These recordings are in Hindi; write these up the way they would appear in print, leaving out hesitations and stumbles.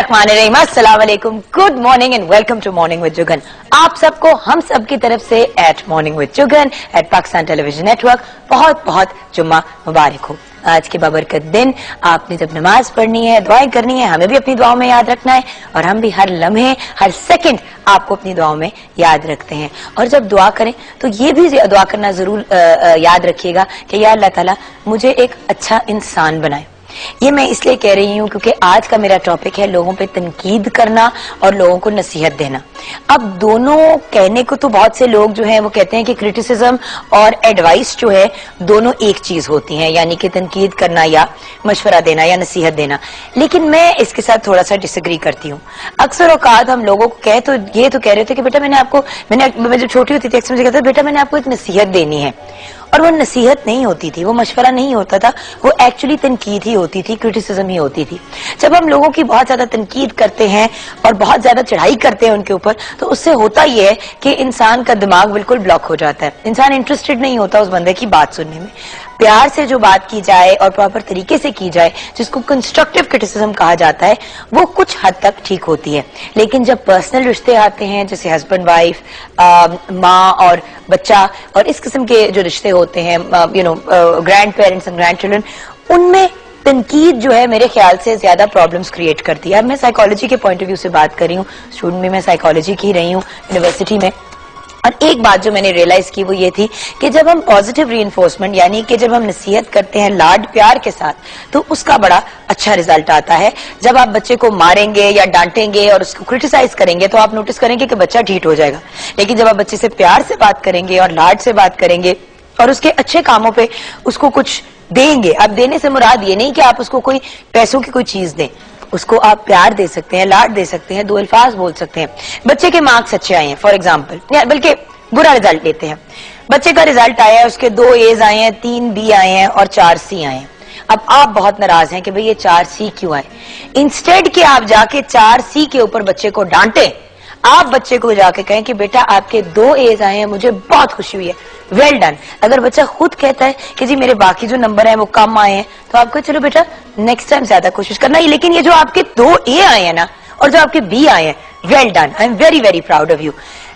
बिस्मिल्लाहिर्रहमानिर्रहीम, अस्सलाम वालेकुम, good morning and welcome to morning with Jugan. आप सबको हम सब की तरफ से at morning with Jugan at Pakistan television network बहुत बहुत जुम्मा मुबारक हो। आज के बाबरकत दिन आपने जब नमाज पढ़नी है, दुआएं करनी है, हमें भी अपनी दुआओं में याद रखना है और हम भी हर लम्हे हर सेकंड आपको अपनी दुआओं में याद रखते हैं। और जब दुआ करें तो ये भी दुआ करना जरूर याद रखिएगा कि या अल्लाह ताला मुझे एक अच्छा इंसान बनाए। ये मैं इसलिए कह रही हूँ क्योंकि आज का मेरा टॉपिक है लोगों पे तनकीद करना और लोगों को नसीहत देना। अब दोनों कहने को तो बहुत से लोग जो हैं वो कहते हैं कि क्रिटिसिज्म और एडवाइस जो है दोनों एक चीज होती हैं, यानी कि तनकीद करना या मशवरा देना या नसीहत देना। लेकिन मैं इसके साथ थोड़ा सा डिसएग्री करती हूँ। अक्सर औकात हम लोगों को कह रहे थे कि बेटा मैं जब छोटी होती थी अक्सर मुझे कहता था बेटा मैंने आपको एक नसीहत देनी है, और वो नसीहत नहीं होती थी, वो मशवरा नहीं होता था, वो एक्चुअली तनकीद ही होती थी, क्रिटिसिज्म ही होती थी। जब हम लोगों की बहुत ज्यादा तनकीद करते हैं और बहुत ज्यादा चढ़ाई करते हैं उनके ऊपर, तो उससे होता यह है कि इंसान का दिमाग बिल्कुल ब्लॉक हो जाता है। इंसान इंटरेस्टेड नहीं होता उस बंदे की बात सुनने में। प्यार से जो बात की जाए और प्रॉपर तरीके से की जाए, जिसको कंस्ट्रक्टिव क्रिटिसिज्म कहा जाता है, वो कुछ हद तक ठीक होती है। लेकिन जब पर्सनल रिश्ते आते हैं, जैसे हस्बैंड वाइफ, माँ और बच्चा और इस किस्म के जो रिश्ते होते हैं, grand parents and grand children, उनमें तनकीद जो है मेरे ख्याल से ज्यादा प्रॉब्लम्स क्रिएट करती है। अब मैं साइकोलॉजी के पॉइंट ऑफ व्यू से बात कर रही हूँ, स्टूडेंट में मैं साइकोलॉजी की रही हूँ यूनिवर्सिटी में। और एक बात जो मैंने रियलाइज की वो ये थी कि जब हम पॉजिटिव रीइंफोर्समेंट यानी कि जब हम नसीहत करते हैं लाड प्यार के साथ, तो उसका बड़ा अच्छा रिजल्ट आता है। जब आप बच्चे को मारेंगे या डांटेंगे और उसको क्रिटिसाइज करेंगे तो आप नोटिस करेंगे कि बच्चा ढीठ हो जाएगा। लेकिन जब आप बच्चे से प्यार से बात करेंगे और लाड से बात करेंगे और उसके अच्छे कामों पे उसको कुछ देंगे, अब देने से मुराद ये नहीं कि आप उसको कोई पैसों की कोई चीज दें, उसको आप प्यार दे सकते हैं, लाड दे सकते हैं, दो अल्फाज बोल सकते हैं। बच्चे के मार्क्स अच्छे आए हैं फॉर एग्जाम्पल, या बल्कि बुरा रिजल्ट लेते हैं, बच्चे का रिजल्ट आया है, उसके 2 A's आए हैं, 3 B आए हैं और 4 C आए हैं। अब आप बहुत नाराज हैं कि भाई ये 4 C क्यों आए। इंस्टेड कि आप जाके 4 C के ऊपर बच्चे को डांटे, आप बच्चे को जाके कहें कि बेटा आपके 2 A's आए हैं, मुझे बहुत खुशी हुई है, वेल डन। अगर बच्चा खुद कहता है कि जी मेरे बाकी जो नंबर हैं वो कम आए हैं, तो आपको चलो बेटा नेक्स्ट टाइम ज्यादा कोशिश करना ही। लेकिन ये जो आपके 2 A आए हैं ना और जो आपके B आए हैं, well done, I am very very proud of you.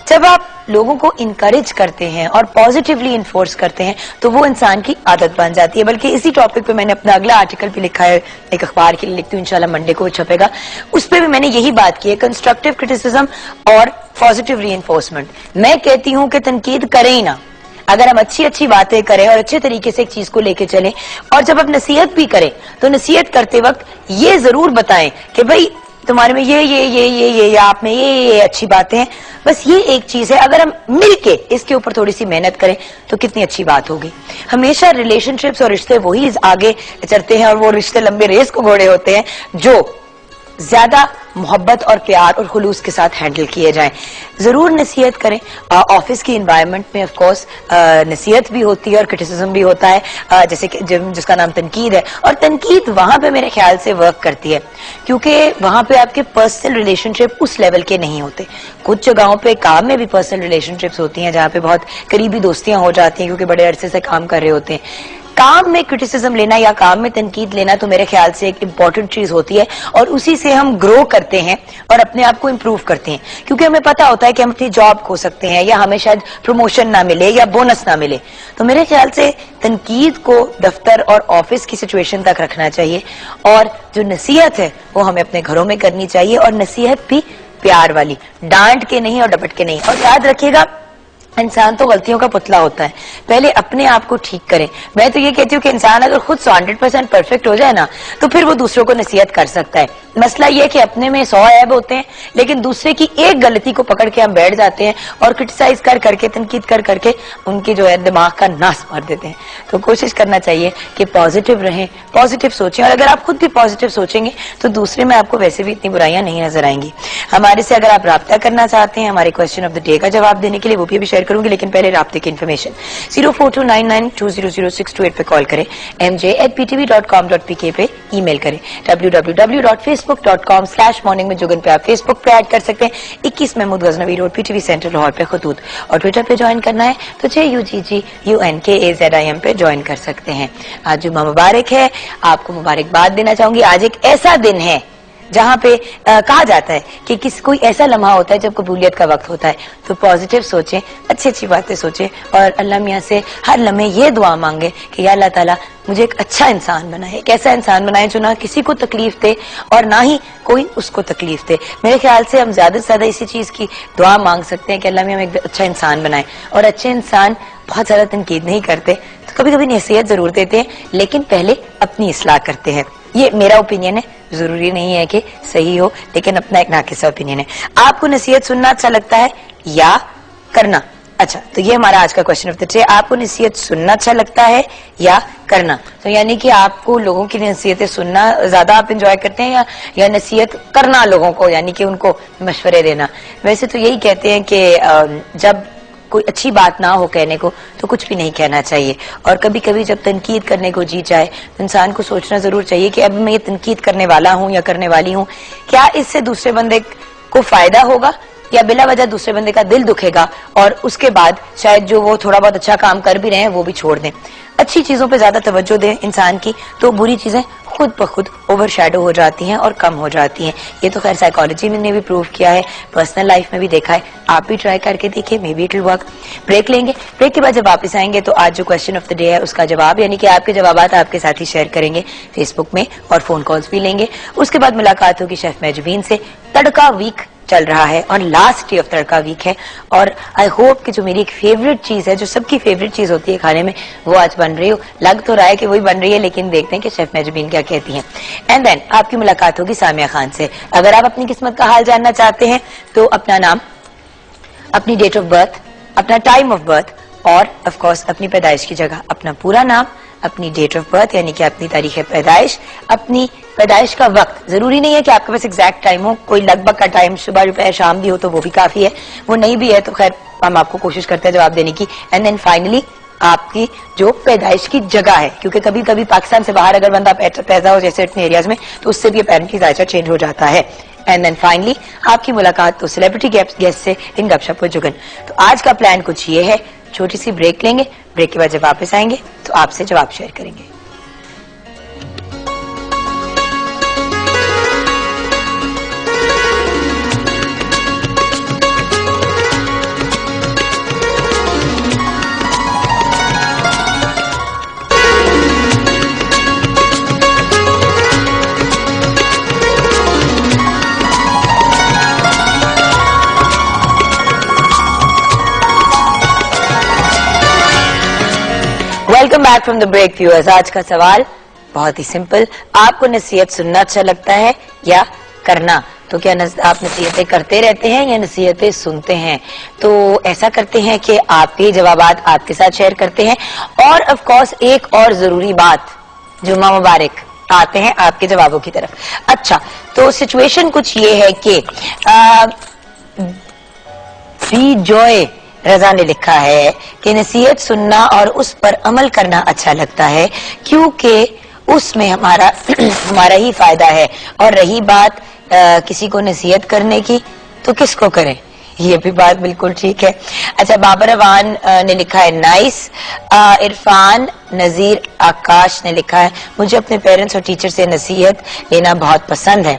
जब आप लोगों को इनकरेज करते हैं और पॉजिटिवली इन्फोर्स करते हैं तो वो इंसान की आदत बन जाती है। बल्कि इसी टॉपिक पे मैंने अपना अगला आर्टिकल भी लिखा है, एक अखबार के लिए लिखती हूँ, इंशाल्लाह मंडे को छपेगा। उस पर भी मैंने यही बात की है, कंस्ट्रक्टिव क्रिटिसिज्म और पॉजिटिव रीइंफोर्समेंट। मैं कहती हूँ कि तनकीद करें ही ना, अगर हम अच्छी अच्छी बातें करें और अच्छे तरीके से एक चीज को लेके चलें, और जब आप नसीहत भी करें तो नसीहत करते वक्त ये जरूर बताएं कि भाई तुम्हारे में ये आप में ये अच्छी बातें हैं। बस ये एक चीज है, अगर हम मिलके इसके ऊपर थोड़ी सी मेहनत करें तो कितनी अच्छी बात होगी। हमेशा रिलेशनशिप्स और रिश्ते वही आगे चलते हैं और वो रिश्ते लंबे रेस को घोड़े होते हैं जो ज्यादा मोहब्बत और प्यार और खुलूस के साथ हैंडल किए जाएं। जरूर नसीहत करें। ऑफिस की एनवायरनमेंट में ऑफ कोर्स नसीहत भी होती है और क्रिटिसिज्म भी होता है, जैसे कि जिसका नाम तनकीद है। और तनकीद वहां पे मेरे ख्याल से वर्क करती है क्योंकि वहां पे आपके पर्सनल रिलेशनशिप उस लेवल के नहीं होते। कुछ जगहों पे काम में भी पर्सनल रिलेशनशिप्स होती हैं जहां पे बहुत करीबी दोस्तियां हो जाती हैं क्योंकि बड़े अरसे से काम कर रहे होते हैं। काम में क्रिटिसिज्म लेना या काम में तनकीद लेना तो मेरे ख्याल से एक इम्पॉर्टेंट चीज होती है और उसी से हम ग्रो करते हैं और अपने आप को इम्प्रूव करते हैं। क्योंकि हमें पता होता है कि हम अपनी जॉब खो सकते हैं या हमें शायद प्रमोशन ना मिले या बोनस ना मिले। तो मेरे ख्याल से तनकीद को दफ्तर और ऑफिस की सिचुएशन तक रखना चाहिए और जो नसीहत है वो हमें अपने घरों में करनी चाहिए, और नसीहत भी प्यार वाली, डांट के नहीं और डपट के नहीं। और याद रखिएगा इंसान तो गलतियों का पुतला होता है, पहले अपने आप को ठीक करें। मैं तो ये कहती हूँ कि इंसान अगर खुद 100% परफेक्ट हो जाए ना तो फिर वो दूसरों को नसीहत कर सकता है। मसला ये है कि अपने में 100 ऐब होते हैं लेकिन दूसरे की एक गलती को पकड़ के हम बैठ जाते हैं और क्रिटिसाइज कर करके, तनकीद कर करके उनके जो है दिमाग का नाश मार देते हैं। तो कोशिश करना चाहिए कि पॉजिटिव रहें, पॉजिटिव सोचें, और अगर आप खुद भी पॉजिटिव सोचेंगे तो दूसरे में आपको वैसे भी इतनी बुराइयां नहीं नजर आएंगी। हमारे से अगर आप राब्ता करना चाहते हैं हमारे क्वेश्चन ऑफ द डे का जवाब देने के लिए, वो भी शेयर करूंगी, लेकिन पहले राब्ते की इन्फॉर्मेशन 042992000628 पे कॉल करें, mj@ptv.com.pk पे ईमेल करें, www.facebook.com/morningwithjugan पे आप फेसबुक पे ऐड कर सकते हैं, 21 Mahmud Ghaznavi road PTV centre Lahore पे खतूत, और ट्विटर पे ज्वाइन करना है तो JUGGUNKAZIM पे ज्वाइन कर सकते हैं। आज जुम्मा मुबारक है, आपको मुबारकबाद देना चाहूंगी। आज एक ऐसा दिन है जहाँ पे कहा जाता है कि कोई ऐसा लम्हा होता है जब कबूलियत का वक्त होता है, तो पॉजिटिव सोचें, अच्छी अच्छी बातें सोचें और अल्लाह मियाँ से हर लम्हे ये दुआ मांगे कि या अल्लाह ताला मुझे एक अच्छा इंसान बनाए, एक ऐसा इंसान बनाए जो ना किसी को तकलीफ दे और ना ही कोई उसको तकलीफ दे। मेरे ख्याल से हम ज्यादा से ज्यादा इसी चीज की दुआ मांग सकते हैं कि अल्लाह मियाँ हमें एक अच्छा इंसान बनाए। और अच्छे इंसान बहुत ज्यादा तनकीद नहीं करते, तो कभी कभी नसीहत जरूर देते हैं, लेकिन पहले अपनी इस्लाह करते हैं। ये मेरा ओपिनियन है, जरूरी नहीं है कि सही हो, लेकिन अपना एक नाकिसा ओपिनियन है। आपको नसीहत सुनना अच्छा लगता है या करना? अच्छा, तो ये हमारा आज का क्वेश्चन ऑफ द डे। आपको नसीहत सुनना अच्छा लगता है या करना? तो यानी कि आपको लोगों की नसीहतें सुनना ज्यादा आप इंजॉय करते हैं या नसीहत करना लोगों को, यानी कि उनको मशवरे देना? वैसे तो यही कहते हैं कि जब कोई अच्छी बात ना हो कहने को तो कुछ भी नहीं कहना चाहिए, और कभी कभी जब तनकीद करने को जी जाए तो इंसान को सोचना जरूर चाहिए कि अब मैं ये तनकीद करने वाला हूँ या करने वाली हूँ, क्या इससे दूसरे बंदे को फायदा होगा या बिला वजह दूसरे बंदे का दिल दुखेगा, और उसके बाद शायद जो वो थोड़ा बहुत अच्छा काम कर भी रहे हैं वो भी छोड़ दें। अच्छी चीजों पे ज्यादा तवज्जो दें इंसान की, तो बुरी चीजें खुद ब खुद ओवर शैडो हो जाती हैं और कम हो जाती हैं। ये तो खैर साइकोलॉजी में ने भी प्रूव किया है, पर्सनल लाइफ में भी देखा है। आप भी ट्राई करके देखिए, maybe it will work. Break लेंगे, ब्रेक के बाद जब वापस आएंगे तो आज जो क्वेश्चन ऑफ द डे है उसका जवाब, यानी कि आपके जवाबात आपके साथ ही शेयर करेंगे फेसबुक में, और फोन कॉल्स भी लेंगे। उसके बाद मुलाकात होगी शेफ मेजबीन से। तड़का वीक चल रहा है और last day of tadka week है, और आई होप कि जो मेरी एक फेवरेट चीज है, जो सबकी फेवरेट चीज होती है खाने में, वो आज बन रही हो। लग तो रहा है कि वही बन रही है, लेकिन देखते हैं कि शेफ मेजबीन क्या कहती हैं। एंड देन आपकी मुलाकात होगी सामिया खान से। अगर आप अपनी किस्मत का हाल जानना चाहते हैं तो अपना नाम, अपनी डेट ऑफ बर्थ, अपना टाइम ऑफ बर्थ और ऑफ कोर्स अपनी पैदाइश की जगह, अपना पूरा नाम, अपनी डेट ऑफ बर्थ यानी कि अपनी तारीख पैदाइश, अपनी पैदाइश का वक्त। जरूरी नहीं है कि आपके पास एग्जैक्ट टाइम हो, कोई लगभग का टाइम सुबह दोपहर शाम भी हो तो वो भी काफी है, वो नहीं भी है तो खैर हम आपको कोशिश करते हैं जवाब देने की। एंड देन फाइनली आपकी जो पैदाइश की जगह है, क्योंकि कभी कभी पाकिस्तान से बाहर अगर बंदा पैदा हो जैसे इतने एरियाज में, तो उससे भी अपेरेंटली जायजा चेंज हो जाता है। एंड देन फाइनली आपकी मुलाकात तो सेलिब्रिटी गेस्ट से इन गपशप विद जुगन। तो आज का प्लान कुछ ये है, छोटी सी ब्रेक लेंगे, ब्रेक के बाद जब वापस आएंगे तो आपसे जवाब शेयर करेंगे। Welcome back from the break viewers. आज का सवाल बहुत ही सिंपल, आपको नसीहत सुनना अच्छा लगता है या करना? तो क्या आप नसीहतें करते रहते हैं या नसीहतें सुनते हैं? तो ऐसा करते हैं कि आपके जवाबात आपके साथ शेयर करते हैं, और ऑफ कोर्स एक और जरूरी बात, जुम्मा मुबारक। आते हैं आपके जवाबों की तरफ। अच्छा, तो सिचुएशन कुछ ये है कि बी जॉय रजा ने लिखा है कि नसीहत सुनना और उस पर अमल करना अच्छा लगता है, क्योंकि उसमें हमारा ही फायदा है। और रही बात किसी को नसीहत करने की, तो किसको करें? ये भी बात बिल्कुल ठीक है। अच्छा, बाबर अवान ने लिखा है नाइस। इरफान नजीर आकाश ने लिखा है मुझे अपने पेरेंट्स और टीचर से नसीहत लेना बहुत पसंद है।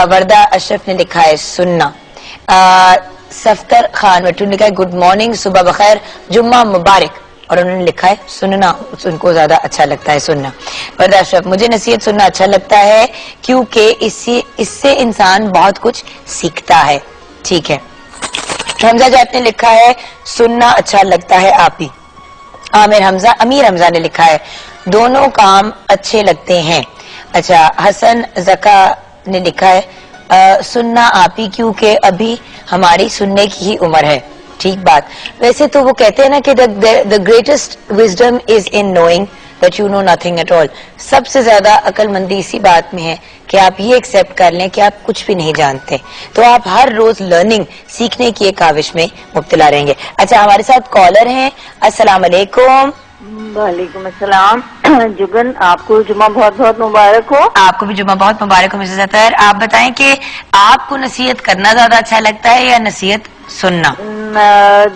वर्दा अशरफ ने लिखा है सुनना। सफ्तर खान वटू ने लिखा है गुड मॉर्निंग, सुबह बखैर, जुम्मा मुबारक, और उन्होंने लिखा है सुनना, उनको ज्यादा अच्छा लगता है सुनना। वर्दा अशरफ, मुझे नसीहत सुनना अच्छा लगता है क्योंकि इससे इंसान बहुत कुछ सीखता है। ठीक है। हमजा जैत ने लिखा है सुनना अच्छा लगता है आप ही। अमीर हमजा ने लिखा है दोनों काम अच्छे लगते हैं। अच्छा, हसन जका ने लिखा है सुनना आप ही, क्योंकि अभी हमारी सुनने की ही उम्र है। ठीक बात। वैसे तो वो कहते हैं ना कि the greatest wisdom is in knowing that you know nothing at all. सबसे ज्यादा अक्लमंदी इसी बात में है कि आप ये एक्सेप्ट कर लें कि आप कुछ भी नहीं जानते, तो आप हर रोज लर्निंग, सीखने की एक काविश में मुब्तला रहेंगे। अच्छा, हमारे साथ कॉलर हैं। अस्सलाम वालेकुम। वालेकुम अस्सलाम। जुगन, आपको जुम्मा बहुत बहुत मुबारक हो। आपको भी जुम्मा बहुत मुबारक हो मिसेस अतर। आप बताएं कि आपको नसीहत करना ज्यादा अच्छा लगता है या नसीहत सुनना?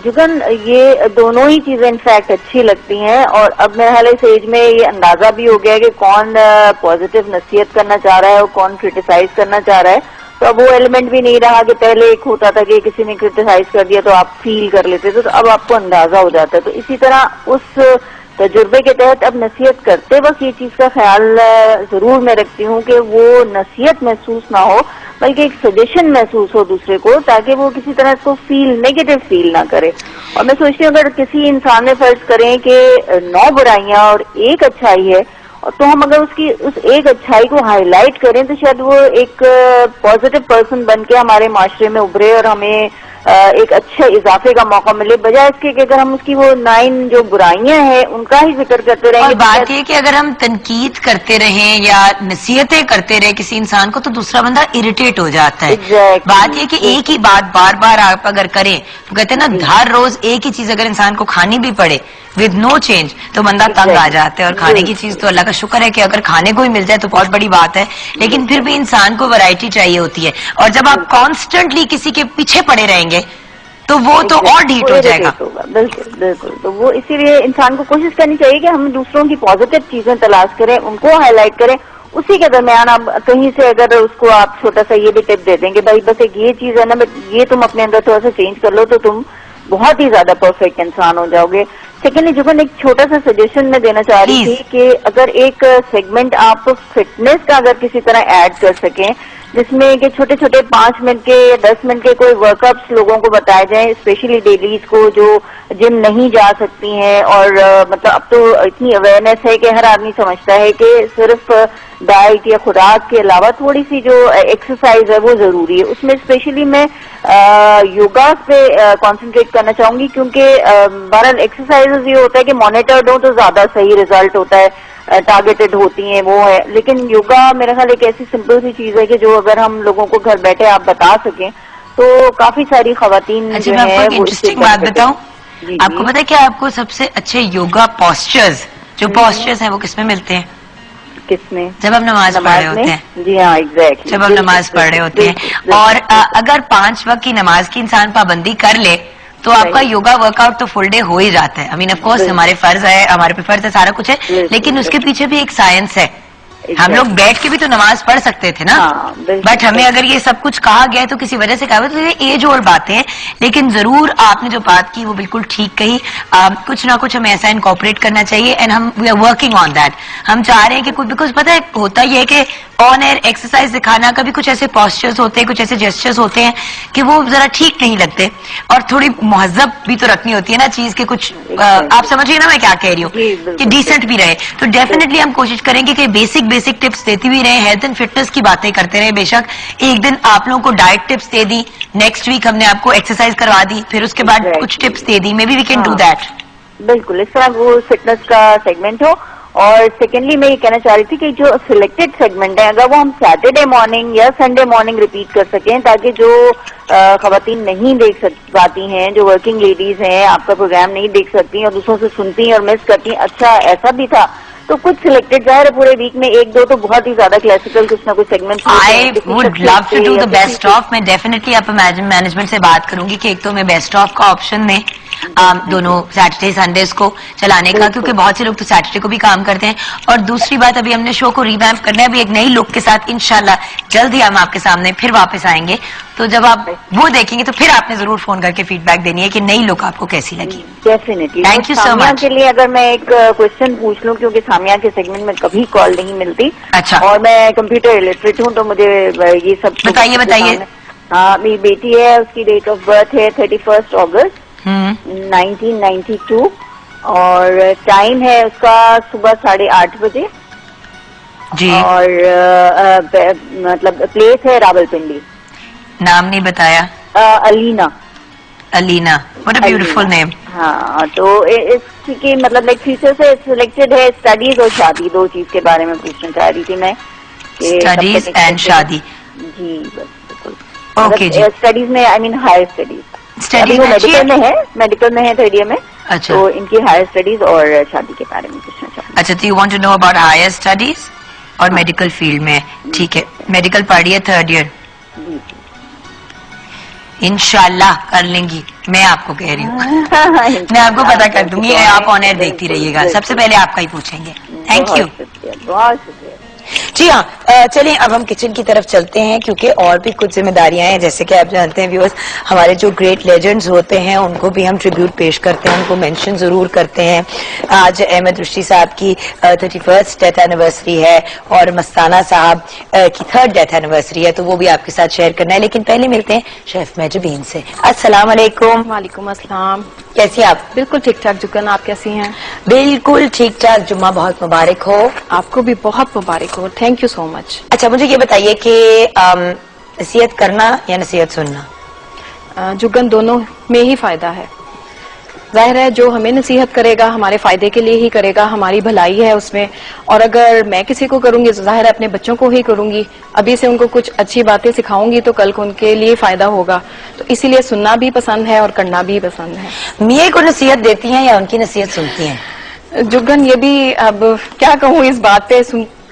जुगन, ये दोनों ही चीजें इनफैक्ट अच्छी लगती हैं और अब मेरे ख्याल इस एज में ये अंदाजा भी हो गया है कि कौन पॉजिटिव नसीहत करना चाह रहा है और कौन क्रिटिसाइज करना चाह रहा है। तो अब वो एलिमेंट भी नहीं रहा कि पहले एक होता था कि किसी ने क्रिटिसाइज कर दिया तो आप फील कर लेते थे, तो अब आपको अंदाजा हो जाता है। तो इसी तरह उस तजुर्बे के तहत अब नसीहत करते वक्त ये चीज का ख्याल जरूर मैं रखती हूँ कि वो नसीहत महसूस ना हो बल्कि एक सजेशन महसूस हो दूसरे को, ताकि वो किसी तरह इसको नेगेटिव फील ना करे। और मैं सोचती हूँ अगर किसी इंसान में फर्ज करें कि 9 बुराइयां और एक अच्छाई है, तो हम अगर उसकी उस एक अच्छाई को हाईलाइट करें तो शायद वो एक पॉजिटिव पर्सन बन के हमारे माशरे में उभरे और हमें एक अच्छे इजाफे का मौका मिले, बजाय इसके कि अगर हम उसकी वो 9 जो बुराइयां हैं उनका ही जिक्र करते रहेंगे। और बात ये कि अगर हम तनकीद करते रहें या नसीहतें करते रहे किसी इंसान को तो दूसरा बंदा इरिटेट हो जाता है। Exactly. बात ये कि एक ही बात बार बार आप अगर करें तो कहते हैं ना, हर रोज एक ही चीज अगर इंसान को खानी भी पड़े विद नो चेंज तो बंदा तंग आ जाता है। और खाने की चीज तो अल्लाह का शुक्र है कि अगर खाने को ही मिल जाए तो बहुत बड़ी बात है, लेकिन फिर भी इंसान को वैरायटी चाहिए होती है। और जब आप कॉन्स्टेंटली किसी के पीछे पड़े रहेंगे तो वो तो और ढीठ हो जाएगा। बिल्कुल बिल्कुल। तो वो इसीलिए इंसान को कोशिश करनी चाहिए कि हम दूसरों की पॉजिटिव चीजें तलाश करें, उनको हाईलाइट करें। उसी के दरमियान आप कहीं से अगर उसको आप छोटा सा ये भी टिप दे देंगे, भाई बस एक ये चीज है ना, ये तुम अपने अंदर थोड़ा सा चेंज कर लो तो तुम बहुत ही ज्यादा परफेक्ट इंसान हो जाओगे। सेकेंडली जुगन, एक छोटा सा सजेशन मैं देना चाह रही थी कि अगर एक सेगमेंट आप फिटनेस का अगर किसी तरह ऐड कर सकें, जिसमें कि छोटे छोटे 5 मिनट के या 10 मिनट के कोई वर्कआउट्स लोगों को बताए जाएं, स्पेशली लेडीज को जो जिम नहीं जा सकती हैं। और मतलब अब तो इतनी अवेयरनेस है कि हर आदमी समझता है कि सिर्फ डाइट या खुराक के अलावा थोड़ी सी जो एक्सरसाइज है वो जरूरी है। उसमें स्पेशली मैं योगा पे कंसंट्रेट करना चाहूंगी, क्योंकि बहरहाल एक्सरसाइजेज ये होता है कि मॉनिटर्ड हो तो ज्यादा सही रिजल्ट होता है, टारगेटेड होती हैं वो है। लेकिन योगा मेरा ख्याल एक ऐसी सिंपल सी चीज है कि जो अगर हम लोगों को घर बैठे आप बता सकें तो काफी सारी खवातीन जो मैं है आपको एक इंटरेस्टिंग बात बताऊं, आपको पता है कि आपको सबसे अच्छे योगा पोस्चर्स जो पोस्चर्स हैं वो किसमें मिलते हैं? किसमें? जब हम नमाज पढ़ रहे होते हैं। जी हाँ, एग्जैक्टली। जब हम नमाज पढ़ रहे होते हैं और अगर 5 वक्त की नमाज की इंसान पाबंदी कर ले तो आपका योगा वर्कआउट तो फुल डे हो ही जाता है। आई मीन ऑफ कोर्स हमारे फर्ज है, हमारे पे फर्ज है, सारा कुछ है, लेकिन उसके पीछे भी एक साइंस है। हम लोग बैठ के भी तो नमाज पढ़ सकते थे ना, बट हमें अगर ये सब कुछ कहा गया है तो किसी वजह से कहा गया, तो ये एज ओल्ड बातें हैं। लेकिन जरूर आपने जो बात की वो बिल्कुल ठीक कही। कुछ ना कुछ हमें ऐसा इनकॉर्पोरेट करना चाहिए एंड हम we are working on that. हम चाह रहे हैं कि कुछ, बिकॉज पता है होता ये है कि ऑन एयर एक्सरसाइज दिखाना का भी कुछ ऐसे पोस्चर्स होते हैं, कुछ ऐसे जेस्चर्स होते हैं कि वो जरा ठीक नहीं लगते और थोड़ी मुहज्जब भी तो रखनी होती है ना चीज के कुछ। आप समझिए ना मैं क्या कह रही हूँ कि डिसेंट भी रहे। तो डेफिनेटली हम कोशिश करेंगे कि बेसिक टिप्स देती भी रहे, हेल्थ एंड फिटनेस की बातें करते रहे। बेशक एक दिन आप लोगों को डाइट टिप्स दे दी, नेक्स्ट वीक हमने आपको एक्सरसाइज करवा दी, फिर उसके बाद कुछ टिप्स दे दी, maybe we can do that. बिल्कुल, इस तरह वो फिटनेस का सेगमेंट हो। और सेकेंडली मैं ये कहना चाह रही थी कि जो सिलेक्टेड सेगमेंट है अगर वो हम सैटरडे मॉर्निंग या संडे मॉर्निंग रिपीट कर सकें, ताकि जो खवातीन नहीं देख पाती हैं, जो वर्किंग लेडीज हैं, आपका प्रोग्राम नहीं देख सकती और दूसरों से सुनती हैं और मिस करती हैं, अच्छा ऐसा भी था, तो कुछ सिलेक्टेड जाहिर है पूरे वीक में 1-2 तो बहुत ही ज्यादा क्लासिकल कुछ ना कुछ segment. I would love to do the best of. मैं डेफिनेटली आप मैनेजमेंट से बात करूंगी कि एक तो मैं बेस्ट ऑफ का ऑप्शन दें दोनों सैटरडे संडेज को चलाने का, क्योंकि बहुत से लोग तो सैटरडे को भी काम करते हैं। और दूसरी बात, अभी हमने शो को रिवैम्प करना है, अभी एक नई लुक के साथ इंशाल्लाह जल्द ही हम आपके सामने फिर वापस आएंगे। तो जब आप वो देखेंगे तो फिर आपने जरूर फोन करके फीडबैक देनी है कि नई लुक आपको कैसी लगी। Definitely. Thank you so much. के लिए अगर मैं एक क्वेश्चन पूछ लूं, क्योंकि सामिया के सेगमेंट में कभी कॉल नहीं मिलती। अच्छा। और मैं कंप्यूटर इलिटरेट हूँ, तो मुझे ये सब बताइए। हाँ, मेरी बेटी है, उसकी डेट ऑफ बर्थ है 31 अगस्त 1992 और टाइम है उसका सुबह 8:30 बजे जी। और मतलब प्लेस है रावलपिंडी। नाम नहीं बताया? Alina. What a beautiful name. हाँ, तो इसकी मतलब लाइक फ्यूचर से सिलेक्टेड है स्टडीज और शादी, 2 चीज के बारे में पूछना चाह रही थी मैं। स्टडीज एंड शादी। जी बस बिल्कुल। ओके जी। स्टडीज में I mean higher studies. Studies medical में है 3rd ईयर में। अच्छा। तो इनकी हायर स्टडीज और शादी के बारे में पूछना चाहूँ। अच्छा, तो you want to know about higher studies और मेडिकल फील्ड में। ठीक है, मेडिकल पढ़ी है 3rd ईयर। इंशाल्लाह कर लेंगी, मैं आपको कह रही हूँ। मैं आपको पता कर दूंगी, आप ऑन एयर देखती रहिएगा। सबसे पहले आपका ही पूछेंगे। थैंक यू, बहुत शुक्रिया। जी हाँ, चलिए अब हम किचन की तरफ चलते हैं, क्योंकि और भी कुछ जिम्मेदारियां हैं। जैसे कि आप जानते हैं व्यूअर्स, हमारे जो ग्रेट लेजेंड्स होते हैं उनको भी हम ट्रिब्यूट पेश करते हैं, उनको मेंशन जरूर करते हैं। आज अहमद रुश्दी साहब की 31st डेथ एनिवर्सरी है और मस्ताना साहब की 3rd डेथ एनिवर्सरी है, तो वो भी आपके साथ शेयर करना है। लेकिन पहले मिलते हैं शेफ मेजबीन से। अस्सलाम वालेकुम। वालेकुम अस्सलाम। कैसी आप? बिल्कुल ठीक ठाक जुगन, आप कैसी हैं? बिल्कुल ठीक ठाक। जुम्मा बहुत मुबारक हो। आपको भी बहुत मुबारक हो। Thank you so much. अच्छा, मुझे ये बताइए कि नसीहत करना या नसीहत सुनना? जुगन, दोनों में ही फायदा है। जाहिर है जो हमें नसीहत करेगा हमारे फायदे के लिए ही करेगा, हमारी भलाई है उसमें। और अगर मैं किसी को करूंगी तो जाहिर है अपने बच्चों को ही करूंगी। अभी से उनको कुछ अच्छी बातें सिखाऊंगी तो कल को उनके लिए फायदा होगा। तो इसीलिए सुनना भी पसंद है और करना भी पसंद है। मियाँ को नसीहत देती हैं या उनकी नसीहत सुनती हैं? जुगन, ये भी अब क्या कहूँ इस बात पे,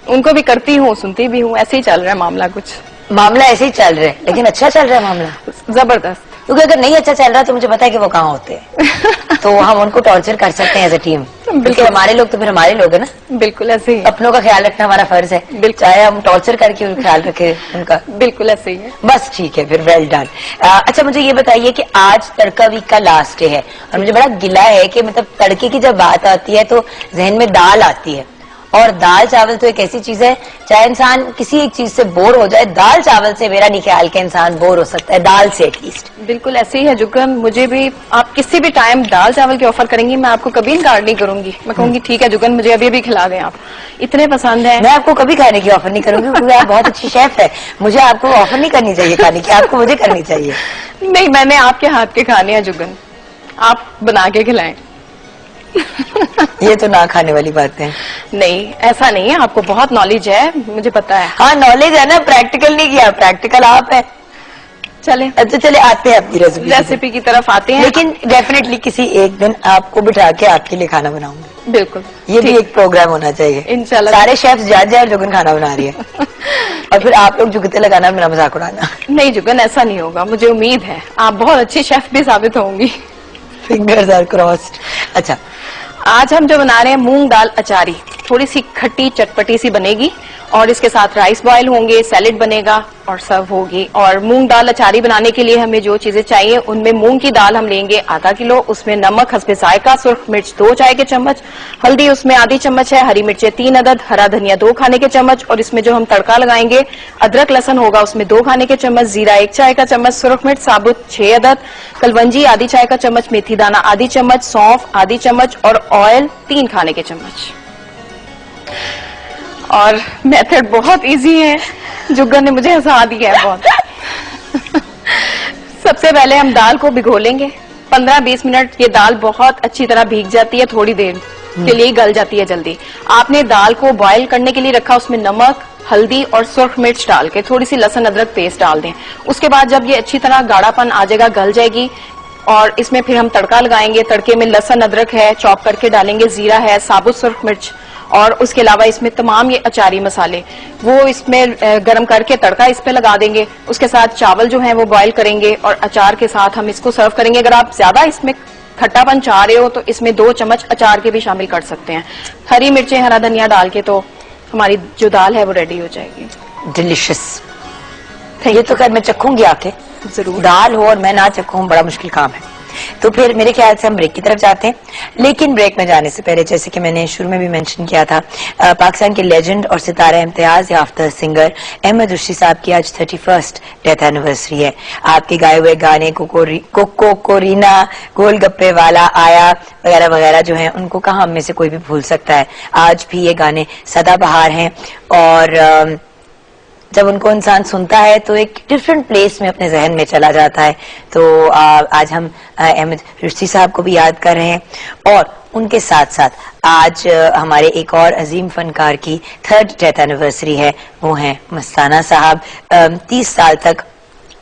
उनको भी करती हूँ, सुनती भी हूँ। ऐसे ही चल रहा है मामला। कुछ मामला ऐसे ही चल रहा है, लेकिन अच्छा चल रहा है मामला, जबरदस्त। क्योंकि अगर नहीं अच्छा चल रहा तो मुझे पता है कि वो कहाँ होते हैं। तो हम उनको टॉर्चर कर सकते हैं एज ए टीम, क्योंकि हमारे लोग तो फिर हमारे लोग है ना। बिल्कुल ऐसे ही। अपनों का ख्याल रखना हमारा फर्ज है, चाहे हम टॉर्चर करके ख्याल रखें उनका। बिल्कुल ऐसे ही है। बस ठीक है, फिर वेल डन। अच्छा, मुझे ये बताइए कि आज तड़का वीक का लास्ट डे है और मुझे बड़ा गिला है कि मतलब तड़के की जब बात आती है तो जहन में दाल आती है, और दाल चावल तो एक ऐसी चीज है, चाहे इंसान किसी एक चीज से बोर हो जाए, दाल चावल से मेरा नहीं ख्याल के इंसान बोर हो सकता है, दाल से एटलीस्ट। बिल्कुल ऐसे ही है जुगन, मुझे भी आप किसी भी टाइम दाल चावल की ऑफर करेंगी, मैं आपको कभी इनकार नहीं करूंगी। मैं कहूंगी ठीक है जुगन, मुझे अभी भी खिला दें, आप इतने पसंद है। मैं आपको कभी खाने की ऑफर नहीं करूंगी, क्योंकि आप बहुत अच्छी शेफ है। मुझे आपको ऑफर नहीं करनी चाहिए खाने की, आपको मुझे करनी चाहिए। नहीं, मैंने आपके हाथ के खाने हैं जुगन, आप बना के खिलाएं। ये तो ना खाने वाली बात है। नहीं, ऐसा नहीं है, आपको बहुत नॉलेज है, मुझे पता है। हाँ नॉलेज है ना, प्रैक्टिकल नहीं किया, प्रैक्टिकल आप है। चले अच्छा चले आते हैं अपनी रेसिपी की तरफ आते हैं। लेकिन डेफिनेटली किसी एक दिन आपको बिठा के आपके लिए खाना बनाऊंगी। बिल्कुल, ये भी एक प्रोग्राम होना चाहिए इंशाल्लाह। सारे शेफ्स जज है और जुगन खाना बना रही है और फिर आप लोग जुगते लगाना, मेरा मजाक उड़ाना। नहीं जुगन, ऐसा नहीं होगा, मुझे उम्मीद है आप बहुत अच्छी शेफ भी साबित होंगी। Fingers are crossed. अच्छा, आज हम जो बना रहे हैं मूंग दाल अचारी, थोड़ी सी खट्टी चटपटी सी बनेगी और इसके साथ राइस बॉयल होंगे, सैलेड बनेगा और सर्व होगी। और मूंग दाल अचारी बनाने के लिए हमें जो चीजें चाहिए, उनमें मूंग की दाल हम लेंगे आधा किलो, उसमें नमक हस्बे जायका, सुर्ख मिर्च 2 चाय के चम्मच, हल्दी उसमें आधी चम्मच है, हरी मिर्चें 3 अदद, हरा धनिया 2 खाने के चम्मच, और इसमें जो हम तड़का लगाएंगे अदरक लहसन होगा उसमें 2 खाने के चम्मच, जीरा 1 चाय का चम्मच, सुर्ख मिर्च साबुत 6 अदद, कलवंजी आधी चाय का चम्मच, मेथी दाना आधी चम्मच, सौंफ आधी चम्मच और ऑयल 3 खाने के चम्मच। और मेथड बहुत इजी है, जुगन ने मुझे हंसा दिया है बहुत। सबसे पहले हम दाल को भिगो लेंगे 15-20 मिनट। ये दाल बहुत अच्छी तरह भीग जाती है, थोड़ी देर के लिए गल जाती है जल्दी। आपने दाल को बॉयल करने के लिए रखा, उसमें नमक, हल्दी और सुर्ख मिर्च डाल के थोड़ी सी लहसुन अदरक पेस्ट डाल दें। उसके बाद जब ये अच्छी तरह गाढ़ापन आ जाएगा, गल जाएगी, और इसमें फिर हम तड़का लगाएंगे। तड़के में लहसुन अदरक है चॉप करके डालेंगे, जीरा है, साबुत सुर्ख मिर्च, और उसके अलावा इसमें तमाम ये अचारी मसाले वो इसमें गरम करके तड़का इस पे लगा देंगे। उसके साथ चावल जो है वो बॉयल करेंगे और अचार के साथ हम इसको सर्व करेंगे। अगर आप ज्यादा इसमें खट्टापन चाह रहे हो तो इसमें 2 चम्मच अचार के भी शामिल कर सकते हैं। हरी मिर्चें, हरा धनिया डाल के तो हमारी जो दाल है वो रेडी हो जाएगी। डिलिशियस। ये तो खैर मैं चखूंगी आके, जरूर। दाल हो और मैं ना चखूं बड़ा मुश्किल काम है। तो फिर मेरे ख्याल से हम ब्रेक की तरफ जाते हैं, लेकिन ब्रेक में जाने से पहले जैसे कि मैंने शुरू में भी मेंशन किया था, पाकिस्तान के लेजेंड और सितारा इम्तियाज याफ्ता सिंगर अहमद रुश्दी साहब की आज 31st डेथ एनिवर्सरी है। आपके गाए हुए गाने कोको कोरीना, गोलगप्पे वाला आया वगैरह वगैरह जो है, उनको कहाँ हम में से कोई भी भूल सकता है। आज भी ये गाने सदाबहार हैं और जब उनको इंसान सुनता है तो एक डिफरेंट प्लेस में अपने जहन में चला जाता है। तो आज हम अहमद रुश्दी साहब को भी याद कर रहे हैं और उनके साथ साथ आज हमारे एक और अजीम फनकार की 3rd डेथ एनिवर्सरी है, वो है मस्ताना साहब। 30 साल तक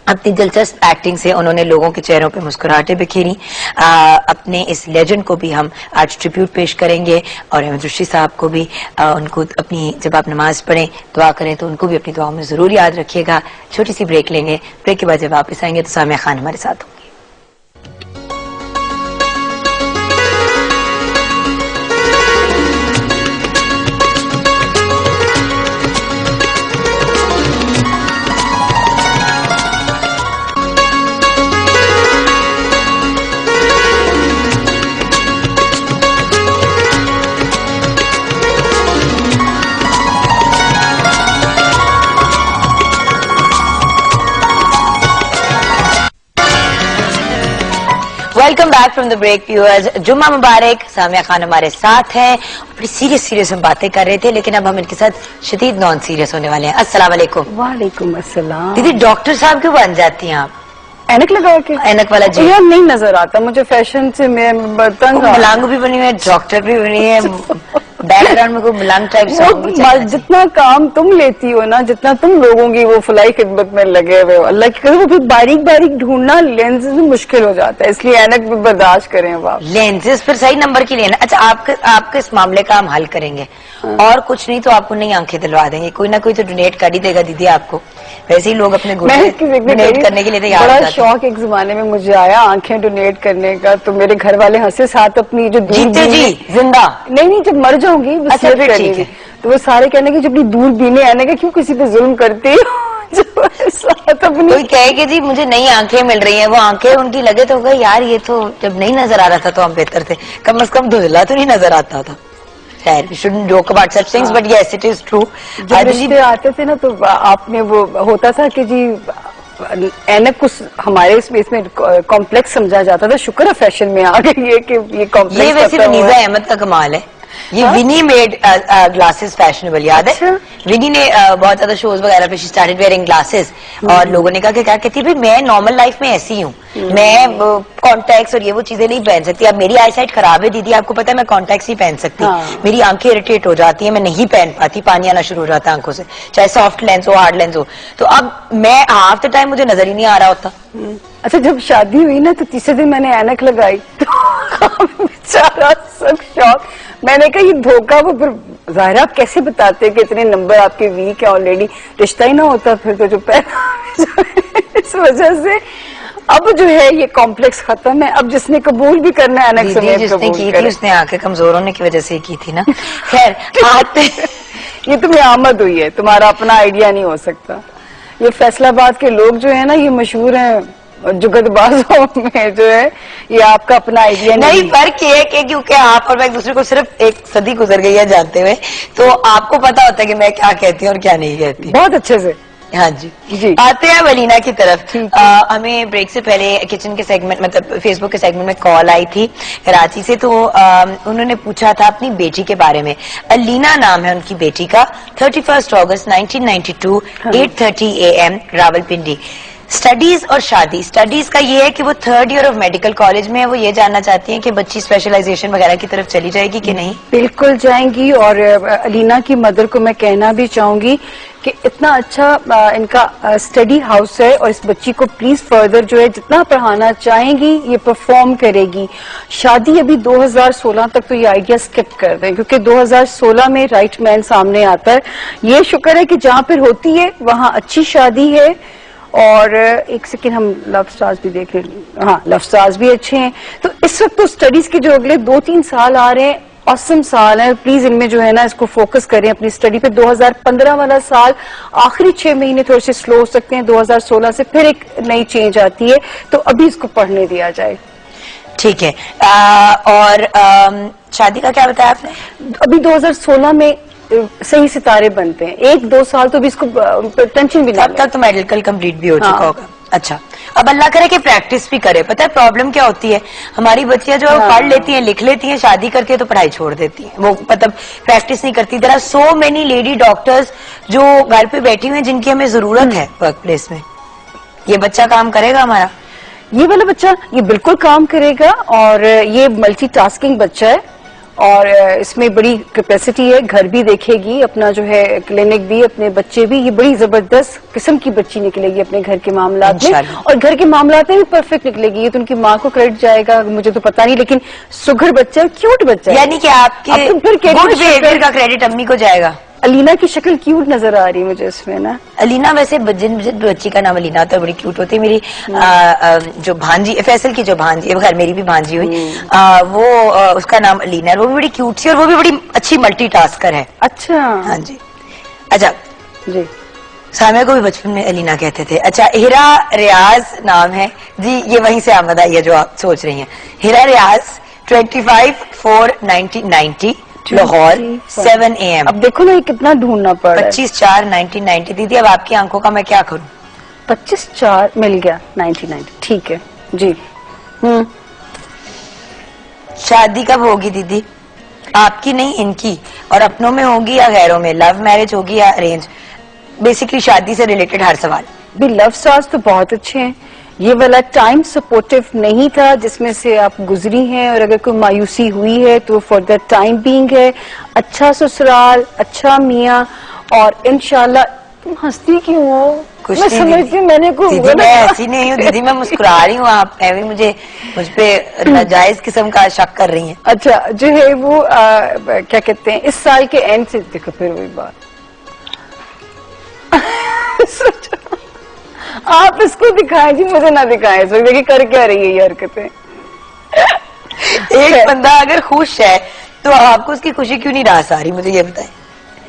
अपनी दिलचस्प एक्टिंग से उन्होंने लोगों के चेहरों पे मुस्कुराहटें बिखेरी। अपने इस लेजेंड को भी हम आज ट्रिब्यूट पेश करेंगे और अहमद रुश्दी साहब को भी उनको अपनी, जब आप नमाज पढ़ें दुआ करें तो उनको भी अपनी दुआओं में जरूर याद रखिएगा। छोटी सी ब्रेक लेंगे, ब्रेक के बाद जब वापस आएंगे तो सामिया खान हमारे साथ होंगी। Welcome back from the break viewers. जुम्मा मुबारक। सामिया खान हमारे साथ हैं। बड़ी सीरियस हम बातें कर रहे थे, लेकिन अब हम इनके साथ शदीद नॉन सीरियस होने वाले हैं। अस्सलाम वालेकुम। वालेकुम अस्सलाम। दीदी डॉक्टर साहब क्यों बन जाती हैं आप? ऐनक लगा के? ऐनक वाला जी यार नहीं नजर आता मुझे, फैशन से मैं बर्तन मलांग भी बनी हुई है, डॉक्टर भी बनी है, बैकग्राउंड में कोई मलांग टाइप जितना काम तुम लेती हो ना, जितना तुम लोगों की वो फलाई खिदमत में लगे हुए हो, अल्लाह की कसम, फिर बारीक बारीक ढूंढना लेंसेज में मुश्किल हो जाता है, इसलिए ऐनक भी बर्दाश्त करें अब आप। लेंसेज फिर सही नंबर की लेना। अच्छा, आपके इस मामले का हम हल करेंगे और कुछ नहीं तो आपको नई आंखें दिलवा देंगे। कोई ना कोई तो डोनेट कर ही देगा दीदी आपको। वैसे ही लोग अपने डोनेट करने के लिए तैयार बड़ा शौक एक जमाने में मुझे आया आंखें डोनेट करने का, तो मेरे घर वाले हंसे, साथ अपनी जो जीते जी जिंदा नहीं जब मर जाऊंगी अच्छा फिर ठीक है, तो वो सारे कहने की जब अपनी दूरबीनें आने का क्यों किसी पे जुल्म करती हो। कोई कहे कि जी मुझे नई आंखें मिल रही हैं, वो आंखें उनकी लगे तो गई यार ये तो जब नहीं नजर आ रहा था तो हम बेहतर थे, कम से कम धुंधला तो नहीं नजर आता था। खैर we shouldn't joke about such things but yes it is true. जब रिश्ते आते थे ना तो आपने वो होता था कि जी ऐनक कुछ हमारे इसमें कॉम्प्लेक्स समझा जाता था, शुक्र है फैशन में आ गई है कि ये कॉम्प्लेक्स। ये वैसे वनीजा अहमद का कमाल है, ये विनी मेड ग्लासेस फैशनेबल, याद है? विनी ने बहुत ज्यादा शोज वगैरह पे शी स्टार्टेड वेयरिंग ग्लासेस और लोगों ने कहा कि क्या कहती है भाई मैं नॉर्मल लाइफ में ऐसी हूँ, मैं कॉन्टैक्ट्स और ये वो चीजें नहीं पहन सकती। अब मेरी आई साइट खराब है दीदी, आपको पता है मैं कॉन्टैक्ट्स नहीं पहन सकती, मेरी आंखें इरिटेट हो जाती है, मैं नहीं पहन पाती, पानी आना शुरू हो जाता है आंखों से, चाहे सॉफ्ट लेंस हो हार्ड लेंस हो। तो अब मैं हाफ द टाइम मुझे नजर ही नहीं आ रहा होता। अच्छा, जब शादी हुई ना तो तीसरे दिन मैंने ऐनक लगाई तो बेचारा सब शौक, मैंने कहा ये धोखा, वो फिर जाहिर आप कैसे बताते कि इतने नंबर आपके वीक है, ऑलरेडी रिश्ता ही ना होता फिर तो जो पैदा इस वजह से अब जो है ये कॉम्प्लेक्स खत्म है। अब जिसने कबूल भी करना है ऐनक समेत जिसने की थी उसने आंखें कमजोर होने की वजह से की थी ना। खैर ये तुम्हें आमद हुई है, तुम्हारा अपना आइडिया नहीं हो सकता। ये फैसलाबाद के लोग जो है ना ये मशहूर हैं जुगतबाजों में, जो है ये आपका अपना आइडिया नहीं। फर्क ये है कि क्योंकि आप और मैं एक दूसरे को सिर्फ एक सदी गुजर गई है जानते हुए, तो आपको पता होता है कि मैं क्या कहती हूँ और क्या नहीं कहती। बहुत अच्छे से। हाँ जी जी। आते हैं वलीना की तरफ। हमें ब्रेक से पहले किचन के सेगमेंट, मतलब फेसबुक के सेगमेंट में कॉल आई थी कराची से, तो उन्होंने पूछा था अपनी बेटी के बारे में। अलीना नाम है उनकी बेटी का, 31 अगस्त 1992 8:30 AM रावलपिंडी। स्टडीज और शादी। स्टडीज का ये है कि वो 3rd year of medical college में है, वो ये जानना चाहती हैं कि बच्ची स्पेशलाइजेशन वगैरह की तरफ चली जाएगी कि नहीं। बिल्कुल जाएंगी, और अलीना की मदर को मैं कहना भी चाहूंगी कि इतना अच्छा इनका स्टडी हाउस है, और इस बच्ची को प्लीज फर्दर जो है जितना पढ़ाना चाहेंगी ये परफॉर्म करेगी। शादी अभी 2016 तक तो ये आइडिया स्किप कर दें, क्योंकि 2016 में राइट मैन सामने आता है। ये शुक्र है कि जहां पर होती है वहां अच्छी शादी है। और एक सेकेंड, हम लव स्टार्स भी देख रहे हैं। हाँ, लव स्टार्स भी अच्छे हैं। तो इस वक्त तो स्टडीज के जो अगले 2-3 साल आ रहे हैं, औसम साल है, प्लीज इनमें जो है ना इसको फोकस करें अपनी स्टडी पे। 2015 वाला साल आखिरी 6 महीने थोड़े से स्लो हो सकते हैं, 2016 से फिर एक नई चेंज आती है, तो अभी इसको पढ़ने दिया जाए। ठीक है। और शादी का क्या बताया आपने? अभी 2016 में सही सितारे बनते हैं, 1-2 साल तो भी इसको टेंशन भी नहीं। तब तक तो मेडिकल कंप्लीट भी हो चुका होगा। अच्छा, अब अल्लाह करे कि प्रैक्टिस भी करे। पता है प्रॉब्लम क्या होती है, हमारी बच्चियां जो पढ़ लेती हैं लिख लेती हैं, शादी करके तो पढ़ाई छोड़ देती हैं, वो मतलब प्रैक्टिस नहीं करती। There are so many lady doctors जो घर पे बैठी हुई हैं जिनकी हमें जरूरत है वर्क प्लेस में। ये बच्चा काम करेगा हमारा, ये वाला बच्चा ये बिल्कुल काम करेगा, और ये मल्टीटास्किंग बच्चा है, और इसमें बड़ी कैपेसिटी है, घर भी देखेगी, अपना जो है क्लिनिक भी, अपने बच्चे भी। ये बड़ी जबरदस्त किस्म की बच्ची निकलेगी अपने घर के मामलात में, और घर के मामलात में भी परफेक्ट निकलेगी। ये तो उनकी माँ को क्रेडिट जाएगा, मुझे तो पता नहीं, लेकिन सुघड़ बच्चा, क्यूट बच्चा, यानी कि आपके गुड बिहेवियर का क्रेडिट अम्मी को जाएगा। अलीना की शक्ल क्यूट नजर आ रही है मुझे इसमें ना। अलीना वैसे जिन बच्ची का नाम अलीना होता है बड़ी क्यूट होती है। मेरी जो भांजी, फैसल की जो भांजी है, खैर मेरी भी भांजी हुई, वो उसका नाम अलीना है, वो भी बड़ी क्यूट सी और वो भी बड़ी अच्छी मल्टीटास्कर है। अच्छा, हाँ जी। अच्छा जी, सामिया को भी बचपन में अलीना कहते थे। अच्छा, हिरा रियाज नाम है जी, ये वहीं से आमद आई है जो आप सोच रही हैं। हिरा रियाज 25/4/1990 लाहौर 7 AM। अब देखो ना ये कितना ढूंढना पड़ रहा है। 25/4/1990। दीदी अब आपकी आंखों का मैं क्या करूं? 25/4 मिल गया 1990, ठीक है जी। शादी कब होगी दीदी? आपकी नहीं, इनकी। और अपनों में होगी या गैरों में? लव मैरिज होगी या अरेंज? बेसिकली शादी से रिलेटेड हर सवाल। भी लव स्टार्स तो बहुत अच्छे हैं, ये वाला टाइम सपोर्टिव नहीं था जिसमें से आप गुजरी हैं, और अगर कोई मायूसी हुई है तो फॉर द टाइम बीइंग है। अच्छा ससुराल, अच्छा मियाँ, और इंशाल्लाह। तुम हंसती क्यों हो? कुछ मैं नहीं समझती हूँ, मैंने को दीदी मैं ऐसी नहीं हूँ दीदी, मैं मुस्कुरा रही हूँ। आप भी मुझ पे नाजायज किस्म का शक कर रही हैं। अच्छा, जो है वो क्या कहते हैं, इस साल के एंड से देखो फिर वही बात। आप इसको दिखाएं जी, मुझे ना दिखाएं। इस वक्त देखिए कर क्या रही है ये हरकतें। एक बंदा अगर खुश है तो आपको उसकी खुशी क्यों नहीं रास आ रही, मुझे ये बताएं।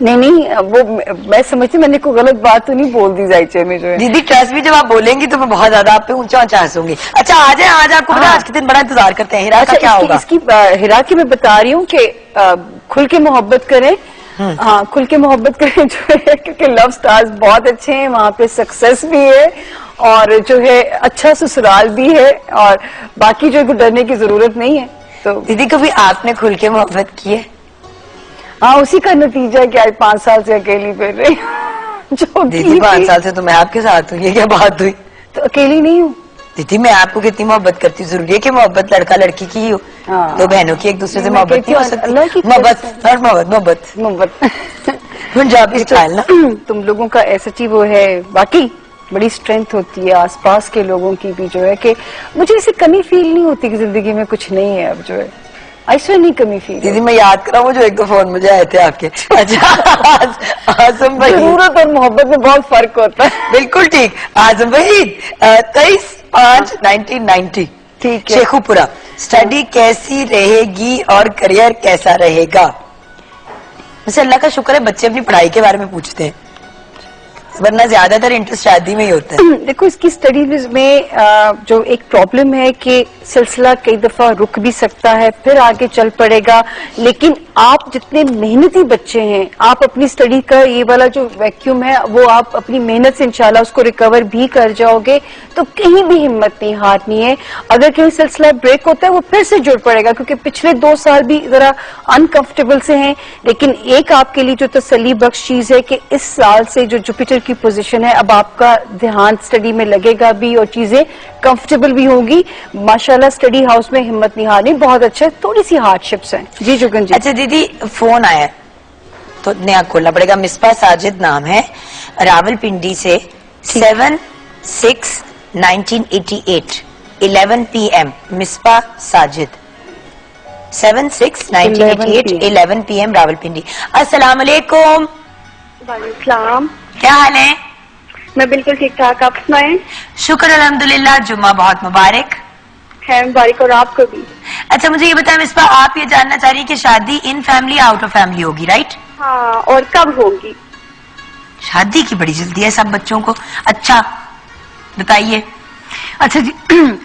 नहीं, वो मैं समझती, मैंने कोई गलत बात तो नहीं बोल दी जायचे में जो है। दीदी ट्रस्ट भी, जब आप बोलेंगी तो मैं बहुत ज्यादा आप पे ऊंचा ऊंचा हंसूंगी। अच्छा आ जाए, आज आपको पता है आज के दिन बड़ा इंतजार करते हैं। हिरा का क्या होगा? इसकी हिरा की मैं बता रही हूँ कि खुल के मोहब्बत करें। हाँ, खुल के मोहब्बत करें जो है, क्योंकि लव स्टार्स बहुत अच्छे हैं, वहाँ पे सक्सेस भी है और जो है अच्छा ससुराल भी है, और बाकी जो है डरने की जरूरत नहीं है। तो दीदी कभी आपने खुल के मोहब्बत की है? हाँ, उसी का नतीजा है कि आज 5 साल से अकेली फिर रही हूँ। जो दीदी 5 साल से तो मैं आपके साथ हूँ, ये क्या बात हुई? तो अकेली नहीं हूँ दीदी, मैं आपको कितनी मोहब्बत करती हूँ। जरूरी है कि मोहब्बत लड़का लड़की की ही हो। हाँ। दो बहनों की एक दूसरे से मोहब्बत नहीं हो सकती। मोहब्बत मोहब्बत पंजाबी स्टाइल ना। तुम लोगों का ऐसा चीज वो है, बाकी बड़ी स्ट्रेंथ होती है आसपास के लोगों की भी जो है, कि मुझे ऐसी कमी फील नहीं होती कि जिंदगी में कुछ नहीं है। अब जो है ऐसा नहीं कमी फील। दीदी मैं याद कराऊं जो 1-2 फोन मुझे आए थे आपके। अच्छा आजम भाई, जरूरत और मोहब्बत में बहुत फर्क होता है। बिल्कुल ठीक। आजम भाई 23/5/1990, ठीक है। शेखुपुरा। स्टडी कैसी रहेगी और करियर कैसा रहेगा? वैसे अल्लाह का शुक्र है बच्चे अपनी पढ़ाई के बारे में पूछते हैं, वरना ज्यादातर इंटरेस्ट शादी में ही होता है। देखो इसकी स्टडीज में जो एक प्रॉब्लम है कि सिलसिला कई दफा रुक भी सकता है, फिर आगे चल पड़ेगा। लेकिन आप जितने मेहनती बच्चे हैं, आप अपनी स्टडी का ये वाला जो वैक्यूम है वो आप अपनी मेहनत से इंशाल्लाह उसको रिकवर भी कर जाओगे। तो कहीं भी हिम्मत नहीं हारनी है। अगर कहीं सिलसिला ब्रेक होता है वो फिर से जुड़ पड़ेगा, क्योंकि पिछले 2 साल भी जरा अनकंफर्टेबल से हैं। लेकिन एक आपके लिए जो तसल्ली बख्श चीज है कि इस साल से जो जुपिटर की पोजीशन है, अब आपका ध्यान स्टडी में लगेगा भी और चीजें कंफर्टेबल भी होंगी। माशाल्लाह स्टडी हाउस में हिम्मत नहीं हारनी, बहुत अच्छा है। थोड़ी सी हार्डशिप्स हैं जी जुगन जी। अच्छा दीदी फोन आया तो नया खोलना पड़ेगा। मिसबा साजिद नाम है, रावलपिंडी से, 7/6/1988 11 PM। मिसबा साजिद 7/6/1988 11 PM रावलपिंडी। अस्सलाम वालेकुम। वालेकुम, क्या हाल है? मैं बिल्कुल ठीक ठाक, आप सुनाएं? शुक्र अल्हम्दुलिल्लाह, जुम्मा बहुत मुबारक है। मुबारक और आपको भी। अच्छा मुझे ये बताएं मिसबा, आप ये जानना चाह रही हैं कि शादी in family out of family होगी, राइट? हाँ, और कब होगी? शादी की बड़ी जल्दी है सब बच्चों को। अच्छा बताइए। अच्छा जी,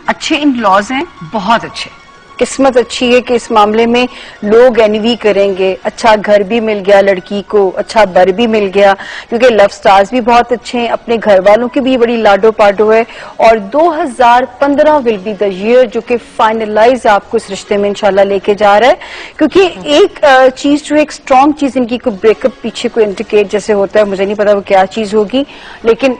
अच्छे इन लॉज हैं, बहुत अच्छे। किस्मत अच्छी है कि इस मामले में लोग एनवी करेंगे। अच्छा घर भी मिल गया लड़की को, अच्छा बर भी मिल गया, क्योंकि लव स्टार्स भी बहुत अच्छे हैं, अपने घर वालों की भी बड़ी लाडो पाडो है। और 2015 विल बी द ईयर जो कि फाइनलाइज आपको इस रिश्ते में इंशाल्लाह लेके जा रहा है। क्योंकि एक चीज जो एक स्ट्रॉन्ग चीज इनकी कोई ब्रेकअप पीछे कोई इंडिकेट जैसे होता है, मुझे नहीं पता वो क्या चीज होगी, लेकिन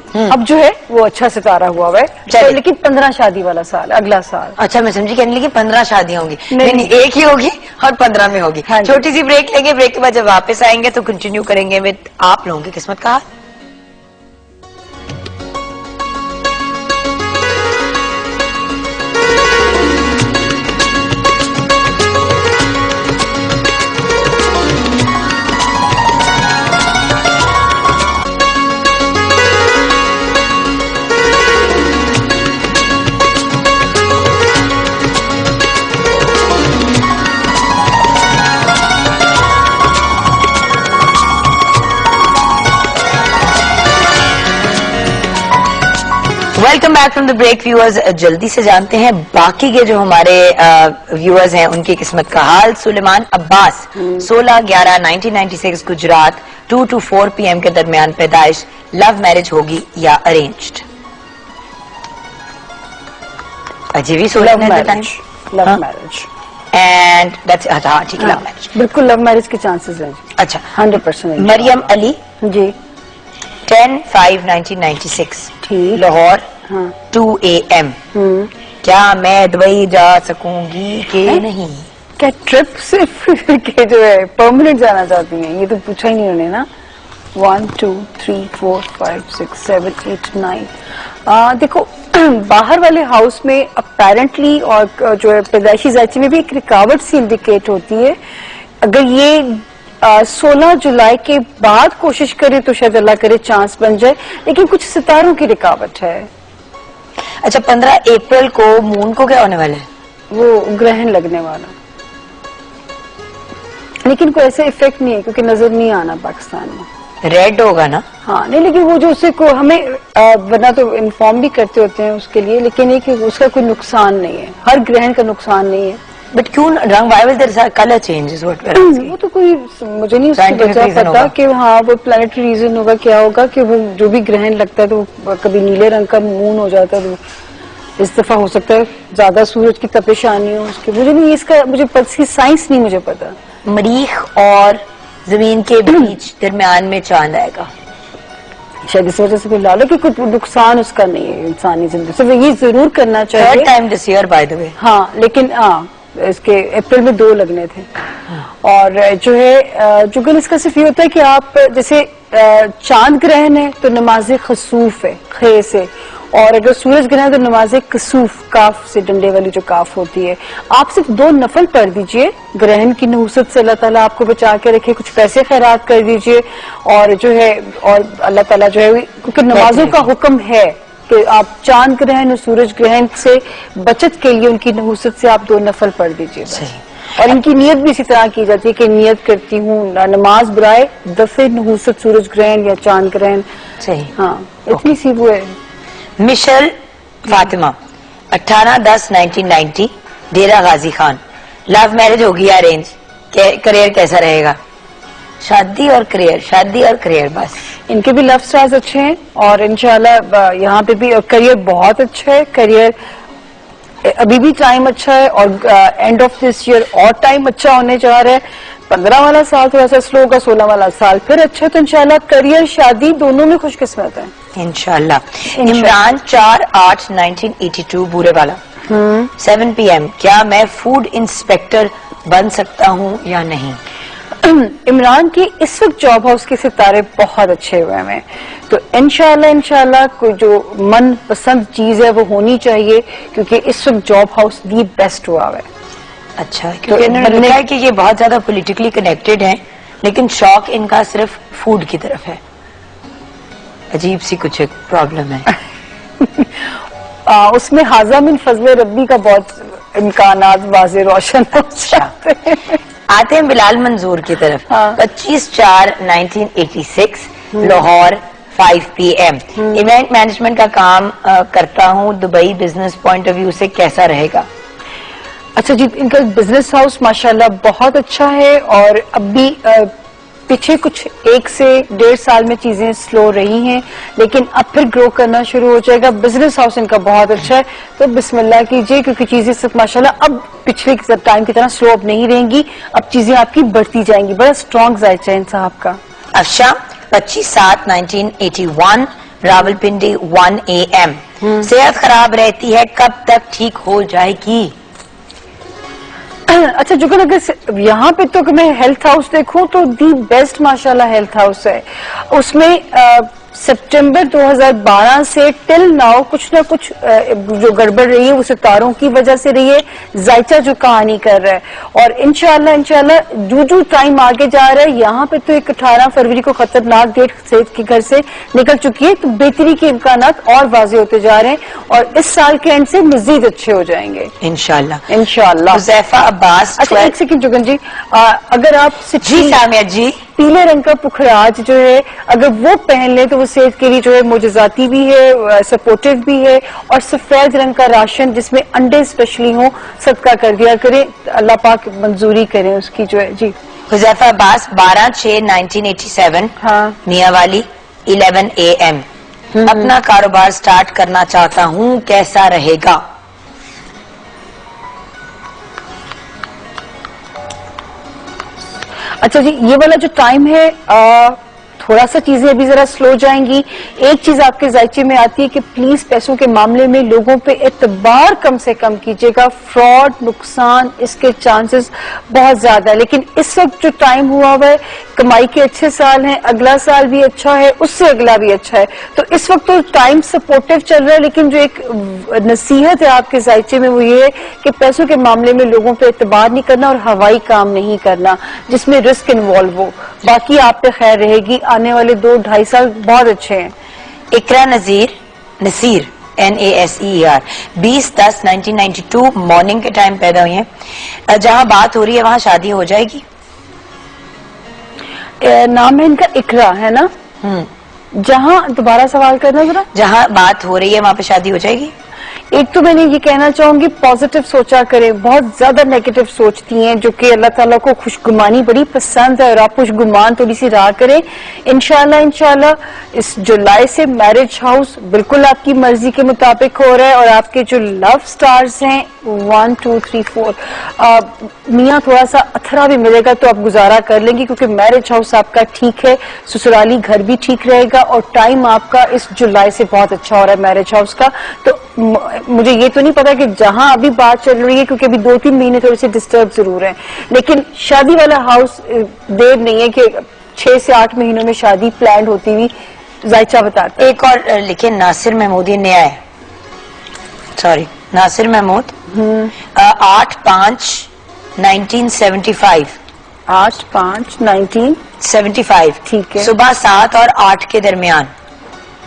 अब जो है वो अच्छा सितारा हुआ है, चलिए। लेकिन 15 शादी वाला साल, अगला साल। अच्छा, मैं समझी कहने लगी 15 शादियां होंगी। नहीं, नहीं, एक ही होगी और 15 में होगी। हाँ जी। छोटी सी ब्रेक लेंगे, ब्रेक के बाद जब वापस आएंगे तो कंटिन्यू करेंगे विद आप लोगों की किस्मत का हाल। Welcome back from the break viewers. जल्दी से जानते हैं बाकी के जो हमारे व्यूअर्स हैं उनकी किस्मत का हाल। सुलेमान अब्बास 16/11/1996 गुजरात 2 to 4 PM के दरमियान पैदाइश, लव मैरिज होगी या अरेंज्ड? अजय भी love 16 marriage, love marriage, and that's हाँ ठीक है, लव मैरिज। बिल्कुल लव मैरिज के चांसेस हैं जी, अच्छा, 100%। मरियम अली जी 10/5/1996 ठीक। लाहौर हाँ 2 AM। क्या मैं दुबई जा सकूंगी कि नहीं? क्या ट्रिप सिर्फ के जो है परमानेंट जाना चाहती हैं? ये तो पूछा ही नहीं उन्होंने ना। 1 2 3 4 5 6 7 8 9। देखो बाहर वाले हाउस में अपेरेंटली और जो है पैदाइशी जायचे में भी एक रुकावट सी इंडिकेट होती है। अगर ये 16 जुलाई के बाद कोशिश करे तो शायद अल्लाह करे चांस बन जाए, लेकिन कुछ सितारों की रुकावट है। अच्छा, 15 अप्रैल को मून को क्या होने वाला है? वो ग्रहण लगने वाला, लेकिन कोई ऐसा इफेक्ट नहीं है क्योंकि नजर नहीं आना पाकिस्तान में। रेड होगा ना? हाँ नहीं, लेकिन वो जो उसे को हमें वरना तो इन्फॉर्म भी करते होते हैं उसके लिए, लेकिन ये कि उसका कोई नुकसान नहीं है, हर ग्रहण का नुकसान नहीं है। बट क्यों रंग why will there colour changes? What वो तो कोई मुझे नहीं उसकी Scientific वजह reason पता होगा। कि हाँ वो प्लानिटरी रीजन होगा, क्या होगा कि वो जो भी ग्रहण लगता है तो कभी नीले रंग का मून हो जाता है, तो इस दफा हो सकता है ज्यादा सूरज की तपिश आनी हो उसके, मुझे नहीं इसका मुझे इसकी साइंस नहीं मुझे पता। मरीख और जमीन के बीच दरमियान में चांद आएगा, शायद इस वजह से कोई लालो कि कोई नुकसान उसका नहीं है इंसानी जिंदगी से, ये जरूर करना थर्ड चाहिए। Time this year by the way. हाँ लेकिन इसके अप्रैल में 2 लगने थे। और जो है जुगल इसका सिर्फ ये होता है कि आप जैसे चांद ग्रहण है तो नमाज खसूफ है खे से, और अगर सूरज ग्रहण है तो नमाज कसूफ काफ से, डंडे वाली जो काफ होती है। आप सिर्फ 2 नफल पढ़ दीजिए, ग्रहण की नहुसत से अल्लाह ताला आपको बचा के रखे, कुछ पैसे खैरात कर दीजिए, और जो है और अल्लाह ताला जो है क्योंकि नमाजों का हुक्म है कि आप चांद ग्रहण और सूरज ग्रहण से बचत के लिए उनकी नहुसत से आप 2 नफल पढ़ दीजिए। और इनकी नियत भी इसी तरह की जाती है कि नियत करती हूँ नमाज बुराए दफे नहुसत सूरज ग्रहण या चांद ग्रहण। सही। हाँ इतनी सी वो है। मिशेल फातिमा 18/10/1990 डेरा गाजी खान, लव मैरिज होगी या अरेंज? करियर कैसा रहेगा? शादी और करियर बस। इनके भी लव स्टार्स अच्छे हैं और इंशाल्लाह यहाँ पे भी करियर बहुत अच्छा है। करियर अभी भी टाइम अच्छा है और एंड ऑफ दिस ईयर और टाइम अच्छा होने जा रहा है। 15 वाला साल थोड़ा सा स्लो होगा, 16 वाला साल फिर अच्छा है, तो इंशाल्लाह करियर शादी दोनों में खुशकिस्मत है इंशाल्लाह। इमरान 4/8/1982 बूरे वाला 7 PM, क्या मैं फूड इंस्पेक्टर बन सकता हूँ या नहीं? इमरान के इस वक्त जॉब हाउस के सितारे बहुत अच्छे हुए हैं, तो इंशाल्लाह कोई जो मन पसंद चीज है वो होनी चाहिए, क्योंकि इस वक्त जॉब हाउस दी बेस्ट हुआ है। अच्छा, क्योंकि इन्होंने लिखा है कि ये बहुत ज्यादा पॉलिटिकली कनेक्टेड हैं, लेकिन शौक इनका सिर्फ फूड की तरफ है। अजीब सी कुछ एक प्रॉब्लम है। उसमें हाजा मिन फजल रब्बी का बहुत इम्कानात वाज़े रोशन हो जाते हैं। आते हैं बिलाल मंजूर की तरफ। हाँ। 25/4/1986 लाहौर 5 PM। इवेंट मैनेजमेंट का काम करता हूँ, Dubai business point of view से कैसा रहेगा? अच्छा जी, इनका बिजनेस हाउस माशाल्लाह बहुत अच्छा है, और अभी पीछे कुछ 1 से 1.5 साल में चीजें स्लो रही हैं, लेकिन अब फिर ग्रो करना शुरू हो जाएगा। बिजनेस हाउस इनका बहुत अच्छा है, तो बिस्मिल्लाह कीजिए, क्योंकि चीजें सब माशाल्लाह अब पिछले टाइम की तरह स्लो अब नहीं रहेंगी, अब चीजें आपकी बढ़ती जाएंगी। बड़ा स्ट्रॉन्ग जायचा है इन साहब का। अफशा 25/7/1981 रावलपिंडी 1 AM। सेहत खराब रहती है, कब तक ठीक हो जाएगी? अच्छा जुगल, अगर यहाँ पे तो मैं हेल्थ हाउस देखूं तो दी बेस्ट माशाल्लाह हेल्थ हाउस है। उसमें सितंबर 2012 से टिल नाउ कुछ ना कुछ जो गड़बड़ रही है वो सितारों की वजह से रही है। जायचा जो कहानी कर रहा है और इंशाल्लाह जो टाइम आगे जा रहा है, यहाँ पे तो एक 18 फरवरी को खतरनाक डेट सेहत के घर से निकल चुकी है, तो बेहतरी के इम्कानात और वाजे होते जा रहे हैं और इस साल के एंड से मजीद अच्छे हो जाएंगे इंशाल्लाह। हुज़ैफा अब्बास। अच्छा एक सेकंड जुगन जी, अगर आप जी सामिया जी, पीले रंग का पुखराज जो है अगर वो पहन ले तो वो सेहत के लिए जो है मोजजाती भी है, सपोर्टिव भी है। और सफेद रंग का राशन जिसमें अंडे स्पेशली हो, सदका कर दिया करें, अल्लाह पाक मंजूरी करें उसकी जो है। जी हुज़ैफा अब्बास 12/6/1987, हाँ मियावाली 11 AM। अपना कारोबार स्टार्ट करना चाहता हूँ, कैसा रहेगा? अच्छा जी, ये वाला जो टाइम है थोड़ा सा चीजें अभी जरा स्लो जाएंगी। एक चीज आपके जायचे में आती है कि प्लीज पैसों के मामले में लोगों पे एतबार कम से कम कीजिएगा। फ्रॉड, नुकसान, इसके चांसेस बहुत ज्यादा है। लेकिन इस वक्त जो टाइम हुआ हुआ है, कमाई के अच्छे साल हैं, अगला साल भी अच्छा है, उससे अगला भी अच्छा है, तो इस वक्त तो टाइम सपोर्टिव चल रहा है। लेकिन जो एक नसीहत है आपके जायचे में वो ये है कि पैसों के मामले में लोगों पे एतबार नहीं करना और हवाई काम नहीं करना जिसमें रिस्क इन्वॉल्व हो। बाकी आप पे खैर रहेगी। आने वाले 2-2.5 साल बहुत अच्छे हैं। इकरा नसीर NASER 20/10/1992 मॉर्निंग के टाइम पैदा हुई है। जहां बात हो रही है वहां शादी हो जाएगी? नाम है इनका इकरा, है ना? जहां, दोबारा सवाल करना जरा। जहां बात हो रही है वहां पे शादी हो जाएगी? एक तो मैंने ये कहना चाहूंगी पॉजिटिव सोचा करें, बहुत ज्यादा नेगेटिव सोचती हैं जो कि अल्लाह ताला को खुशगुमानी बड़ी पसंद है और आप खुशगुमान थोड़ी सी रहा करें। इंशाल्लाह इस जुलाई से मैरिज हाउस बिल्कुल आपकी मर्जी के मुताबिक हो रहा है और आपके जो लव स्टार्स हैं 1 2 3 4 मियाँ थोड़ा सा अथरा भी मिलेगा तो आप गुजारा कर लेंगे क्योंकि मैरिज हाउस आपका ठीक है, ससुराली घर भी ठीक रहेगा और टाइम आपका इस जुलाई से बहुत अच्छा हो रहा है मैरिज हाउस का। तो मुझे ये तो नहीं पता कि जहां अभी बात चल रही है क्योंकि अभी 2-3 महीने थोड़े से डिस्टर्ब जरूर हैं, लेकिन शादी वाला हाउस देर नहीं है कि 6 से 8 महीनों में शादी प्लान होती हुई जायचा बताते। एक और लिखे नासिर महमूद, ये नया है, सॉरी नासिर महमूद 8/5/1975 8/5/1975 ठीक है, सुबह 7 और 8 के दरमियान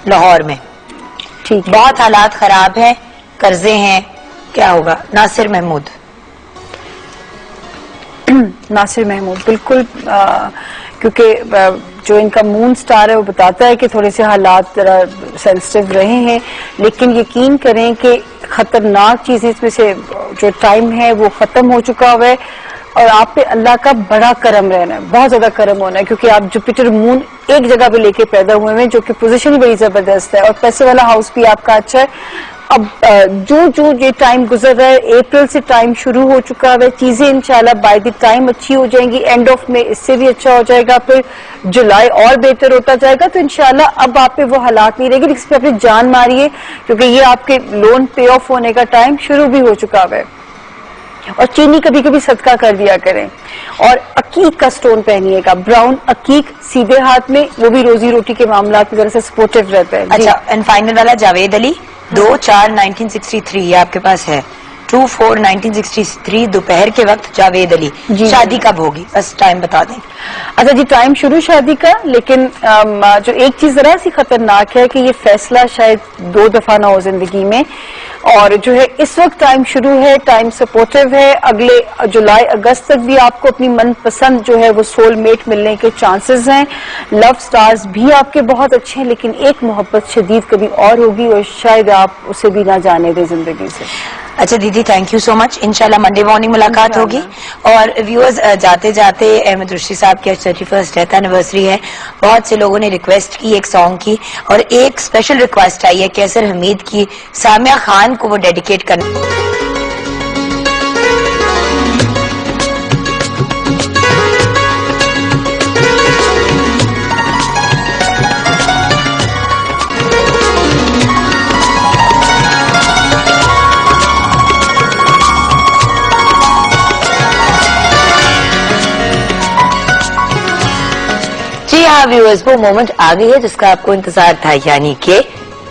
लाहौर में। ठीक है, बहुत हालात खराब है, कर्जे हैं, क्या होगा? नासिर महमूद। नासिर महमूद बिल्कुल, क्योंकि जो इनका मून स्टार है वो बताता है कि थोड़े से हालात जरा सेंसिटिव रहे हैं, लेकिन यकीन करें कि खतरनाक चीजें इसमें से जो टाइम है वो खत्म हो चुका हुआ है और आप पे अल्लाह का बड़ा करम रहना है, बहुत ज्यादा करम होना है क्योंकि आप जुपिटर मून एक जगह पे लेके पैदा हुए हैं जो कि पोजीशन ही बड़ी जबरदस्त है और पैसे वाला हाउस भी आपका अच्छा है। अब जो ये टाइम गुजर रहा है, अप्रैल से टाइम शुरू हो चुका है, चीजें इंशाल्लाह बाय द टाइम अच्छी हो जाएंगी, एंड ऑफ में इससे भी अच्छा हो जाएगा, फिर जुलाई और बेहतर होता जाएगा। तो इंशाल्लाह अब आप पे वो हालात नहीं रहेगी जिस पे अपनी जान मारी है क्योंकि ये आपके लोन पे ऑफ होने का टाइम शुरू भी हो चुका है। और चीनी कभी कभी सदका कर दिया करें और अकीक का स्टोन पहनिएगा, ब्राउन अकीक सीधे हाथ में, वो भी रोजी रोटी के मामला की तरह से सपोर्टिव रहता है। अच्छा, एंड फाइनल वाला जावेद अली 2/4/1963, ये आपके पास है 2/4/1963 दोपहर के वक्त जावेद अली। शादी कब होगी, बस टाइम बता दें। अच्छा जी, टाइम शुरू शादी का, लेकिन जो एक चीज जरा सी खतरनाक है कि ये फैसला शायद 2 दफा ना हो जिंदगी में, और जो है इस वक्त टाइम शुरू है, टाइम सपोर्टिव है, अगले जुलाई अगस्त तक भी आपको अपनी मनपसंद जो है वो सोलमेट मिलने के चांसेस हैं। लव स्टार्स भी आपके बहुत अच्छे हैं, लेकिन एक मोहब्बत शदीद कभी और होगी और शायद आप उसे भी ना जाने दें जिंदगी से। अच्छा दीदी, थैंक यू सो मच। इंशाल्लाह मंडे मॉर्निंग मुलाकात होगी। और व्यूअर्स, जाते जाते अहमद रुश्दी साहब की 31st डेथ एनिवर्सरी है। बहुत से लोगों ने रिक्वेस्ट की एक सॉन्ग की और एक स्पेशल रिक्वेस्ट आई है कैसर हमीद की, सामिया खान को वो डेडिकेट करना। जी हाँ व्यूअर्स, वो मोमेंट आ गई है जिसका आपको इंतजार था, यानी कि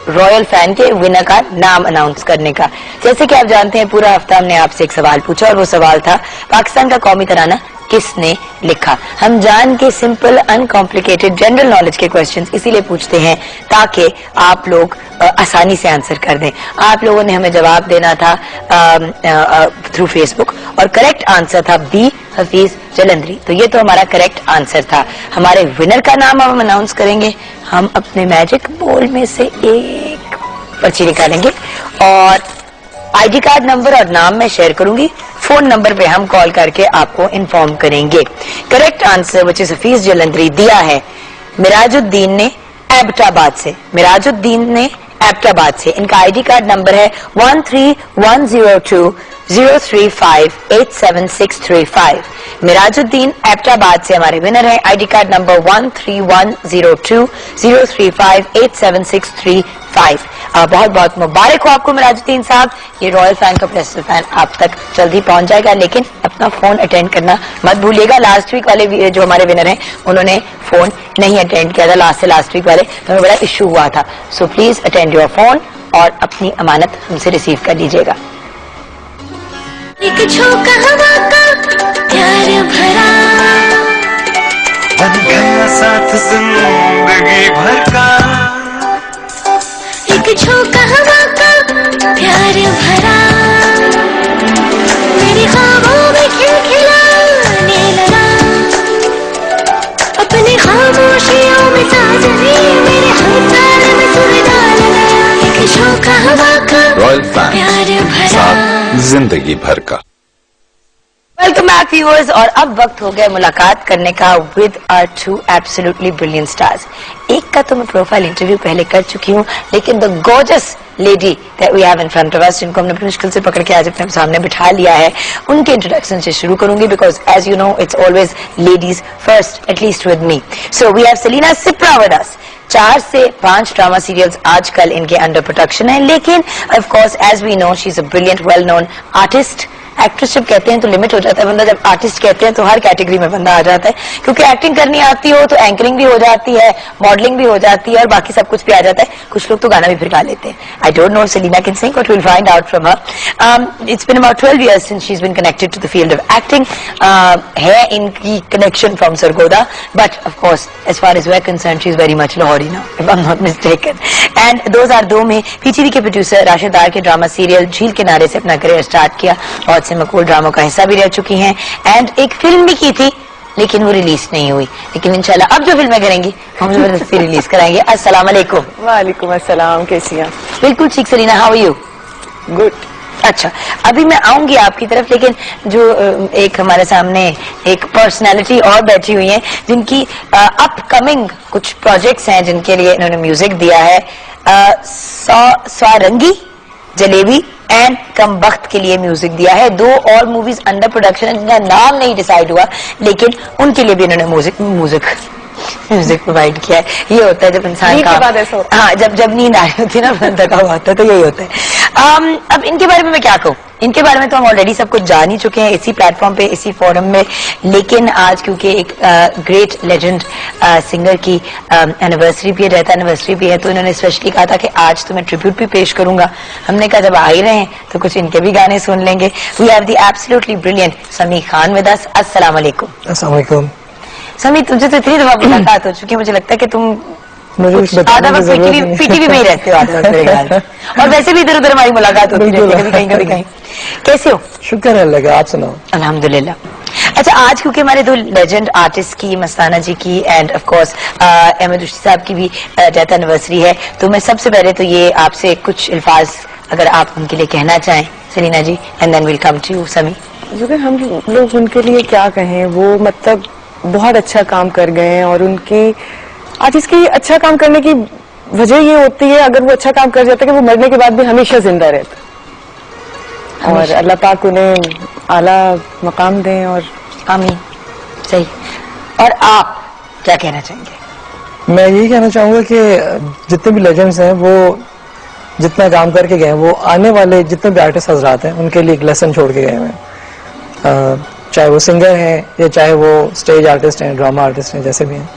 रॉयल फैन के विनर का नाम अनाउंस करने का। जैसे कि आप जानते हैं पूरा हफ्ता हमने आपसे एक सवाल पूछा और वो सवाल था पाकिस्तान का कौमी तराना किसने लिखा। हम जान के सिंपल अनकॉम्प्लिकेटेड जनरल नॉलेज के क्वेश्चंस इसीलिए पूछते हैं ताकि आप लोग आसानी से आंसर कर दें। आप लोगों ने हमें जवाब देना था थ्रू फेसबुक और करेक्ट आंसर था बी हफीज जलंधरी। तो ये तो हमारा करेक्ट आंसर था। हमारे विनर का नाम हम अनाउंस करेंगे। हम अपने मैजिक बोल में से एक पर्ची निकालेंगे और आईडी कार्ड नंबर और नाम मैं शेयर करूंगी। फोन नंबर पे हम कॉल करके आपको इन्फॉर्म करेंगे। Correct answer which is Hafeez Jalandhari दिया है मिराजुद्दीन ने एबटाबाद से। मिराजुद्दीन ने एबटाबाद से। इनका आईडी कार्ड नंबर है 13102035876635। मिराजुद्दीन एबटाबाद से हमारे विनर है। ID card number 13102035876635। बहुत बहुत मुबारक हो आपको मिराजुद्दीन साहब। ये रॉयल फैन का प्रेस्टल फैन आप तक जल्दी पहुंच जाएगा, लेकिन अपना फोन अटेंड करना मत भूलिएगा। लास्ट वीक वाले जो हमारे विनर हैं उन्होंने फोन नहीं अटेंड किया था, लास्ट वीक वाले, तो हमें बड़ा इश्यू हुआ था। So please attend your phone और अपनी अमानत हमसे रिसीव कर लीजिएगा। एक झोंका हवा का प्यार भरा, बन गया साथ जिंदगी भर का। एक झोंका हवा का प्यार भरा, मेरे ख्वाबों में खिलखिलाने लगा। अपनी खामोशियों में साजनी मेरे हर ताल में सुर डालना। एक झोंका हवा का रॉयल फैन प्यार भरा, साथ जिंदगी भर का। वेलकम बैक व्यूअर्स, और अब वक्त हो गया मुलाकात करने का with our two absolutely brilliant stars. एक का तो मैं प्रोफाइल इंटरव्यू पहले कर चुकी हूँ, लेकिन the gorgeous lady that we have in front of us, जिनको हमने मुश्किल से पकड़ के आज अपने सामने बिठा लिया है, उनके इंट्रोडक्शन से शुरू करूंगी because as you know it's always ladies first, at least with me. So we have Selina Sipra with us. 4 से 5 ड्रामा सीरियल्स आजकल इनके अंडर प्रोडक्शन है, लेकिन of course as we know she is a brilliant well known artist. Actress जब कहते हैं तो लिमिट हो जाता है बंदा, जब आर्टिस्ट कहते हैं तो हर कैटेगरी में बंदा आ जाता है, क्योंकि एक्टिंग करनी आती हो तो एंकरिंग भी हो जाती है, मॉडलिंग भी हो जाती है और बाकी सब कुछ भी आ जाता है। कुछ लोग तो गाना भी फिर गा लेते हैं। I don't know Selina can sing, but will find out from her. It's been about 12 years since she's been connected to the field of acting. है इनकी connection from Sargodha, but of course as far as we're concerned she's very much Lahori now, if I'm not mistaken. And those are दो में पीटीवी के प्रोड्यूसर राशिद दार के ड्रामा सीरियल झील किनारे से अपना करियर स्टार्ट किया। बहुत से मकबूल ड्रामों का हिस्सा भी रह चुकी हैं एंड एक फिल्म भी की थी, लेकिन वो रिलीज नहीं हुई। लेकिन इंशाल्लाह अब जो फिल्में करेंगी हम जबरदस्ती रिलीज कराएंगे। अस्सलाम वालेकुम। वालेकुम अस्सलाम, कैसी हैं? बिल्कुल ठीक Selina, how are you? Good. अच्छा, अभी मैं आऊंगी आपकी तरफ, लेकिन जो एक हमारे सामने एक पर्सनालिटी और बैठी हुई है जिनकी अपकमिंग कुछ प्रोजेक्ट्स हैं जिनके लिए इन्होंने म्यूजिक दिया है। स्वारंगी, जलेबी एंड कम वक्त के लिए म्यूजिक दिया है। 2 और मूवीज अंडर प्रोडक्शन है जिनका नाम नहीं डिसाइड हुआ, लेकिन उनके लिए भी इन्होंने म्यूजिक प्रोवाइड किया है। ये होता है जब इंसान का, हाँ, जब नींद आ रही होती है ना, थका हुआ होता है, तो यही होता है। अब इनके बारे में मैं क्या कहूँ, इनके बारे में तो हम ऑलरेडी सब कुछ जान ही चुके हैं इसी प्लेटफॉर्म पे, इसी फोरम में। लेकिन आज क्योंकि एक ग्रेट लेजेंड सिंगर की एनिवर्सरी भी है, डेथ एनिवर्सरी भी है, तो इन्होंने स्पेशली कहा था कि आज तो मैं ट्रिब्यूट भी पेश करूंगा। हमने कहा जब आ ही रहे हैं तो कुछ इनके भी गाने सुन लेंगे। We have the absolutely brilliant Sami Khan with us. अस्सलाम वालेकुम। अस्सलाम वालेकुम। समी, तुमसे तो इतनी दफा मुलाकात हो चुकी है, मुझे लगता है कि तुम आधा वक्त पीटीवी में ही रहते हो आधा वक्त मेरे ख्याल में। और वैसे भी इधर उधर हमारी मुलाकात होती रहती है, कभी कहीं। कैसे हो? शुक्र है अल्लाह का, आप सुनाओ। अल्हम्दुलिल्लाह। अच्छा, आज क्योंकि हमारे 2 लेजेंड आर्टिस्ट की, मस्ताना जी की and of course Ahmed Rushdi साहब की भी डेथ एनिवर्सरी है, तो मैं सबसे पहले तो ये आपसे कुछ अल्फाज अगर आप उनके लिए कहना चाहें Salina ji, and then will come to you Sami. अगर हम लोग उनके लिए क्या कहें, वो मतलब बहुत अच्छा काम कर गए हैं और उनकी आज इसकी अच्छा काम करने की वजह ये होती है, अगर वो अच्छा काम कर जाता है कि वो मरने के बाद भी हमेशा जिंदा रहता, और अल्लाह पाक उन्हें आला मकाम दें। और आमीन। सही। और आप क्या कहना चाहेंगे? मैं यही कहना चाहूंगा कि जितने भी लेजेंड्स हैं वो जितना काम करके गए हैं, वो आने वाले जितने भी आर्टिस्ट हजरात हैं उनके लिए एक लेसन छोड़ के गए हैं। चाहे वो सिंगर हैं या चाहे वो स्टेज आर्टिस्ट हैं, ड्रामा आर्टिस्ट हैं, जैसे भी हैं,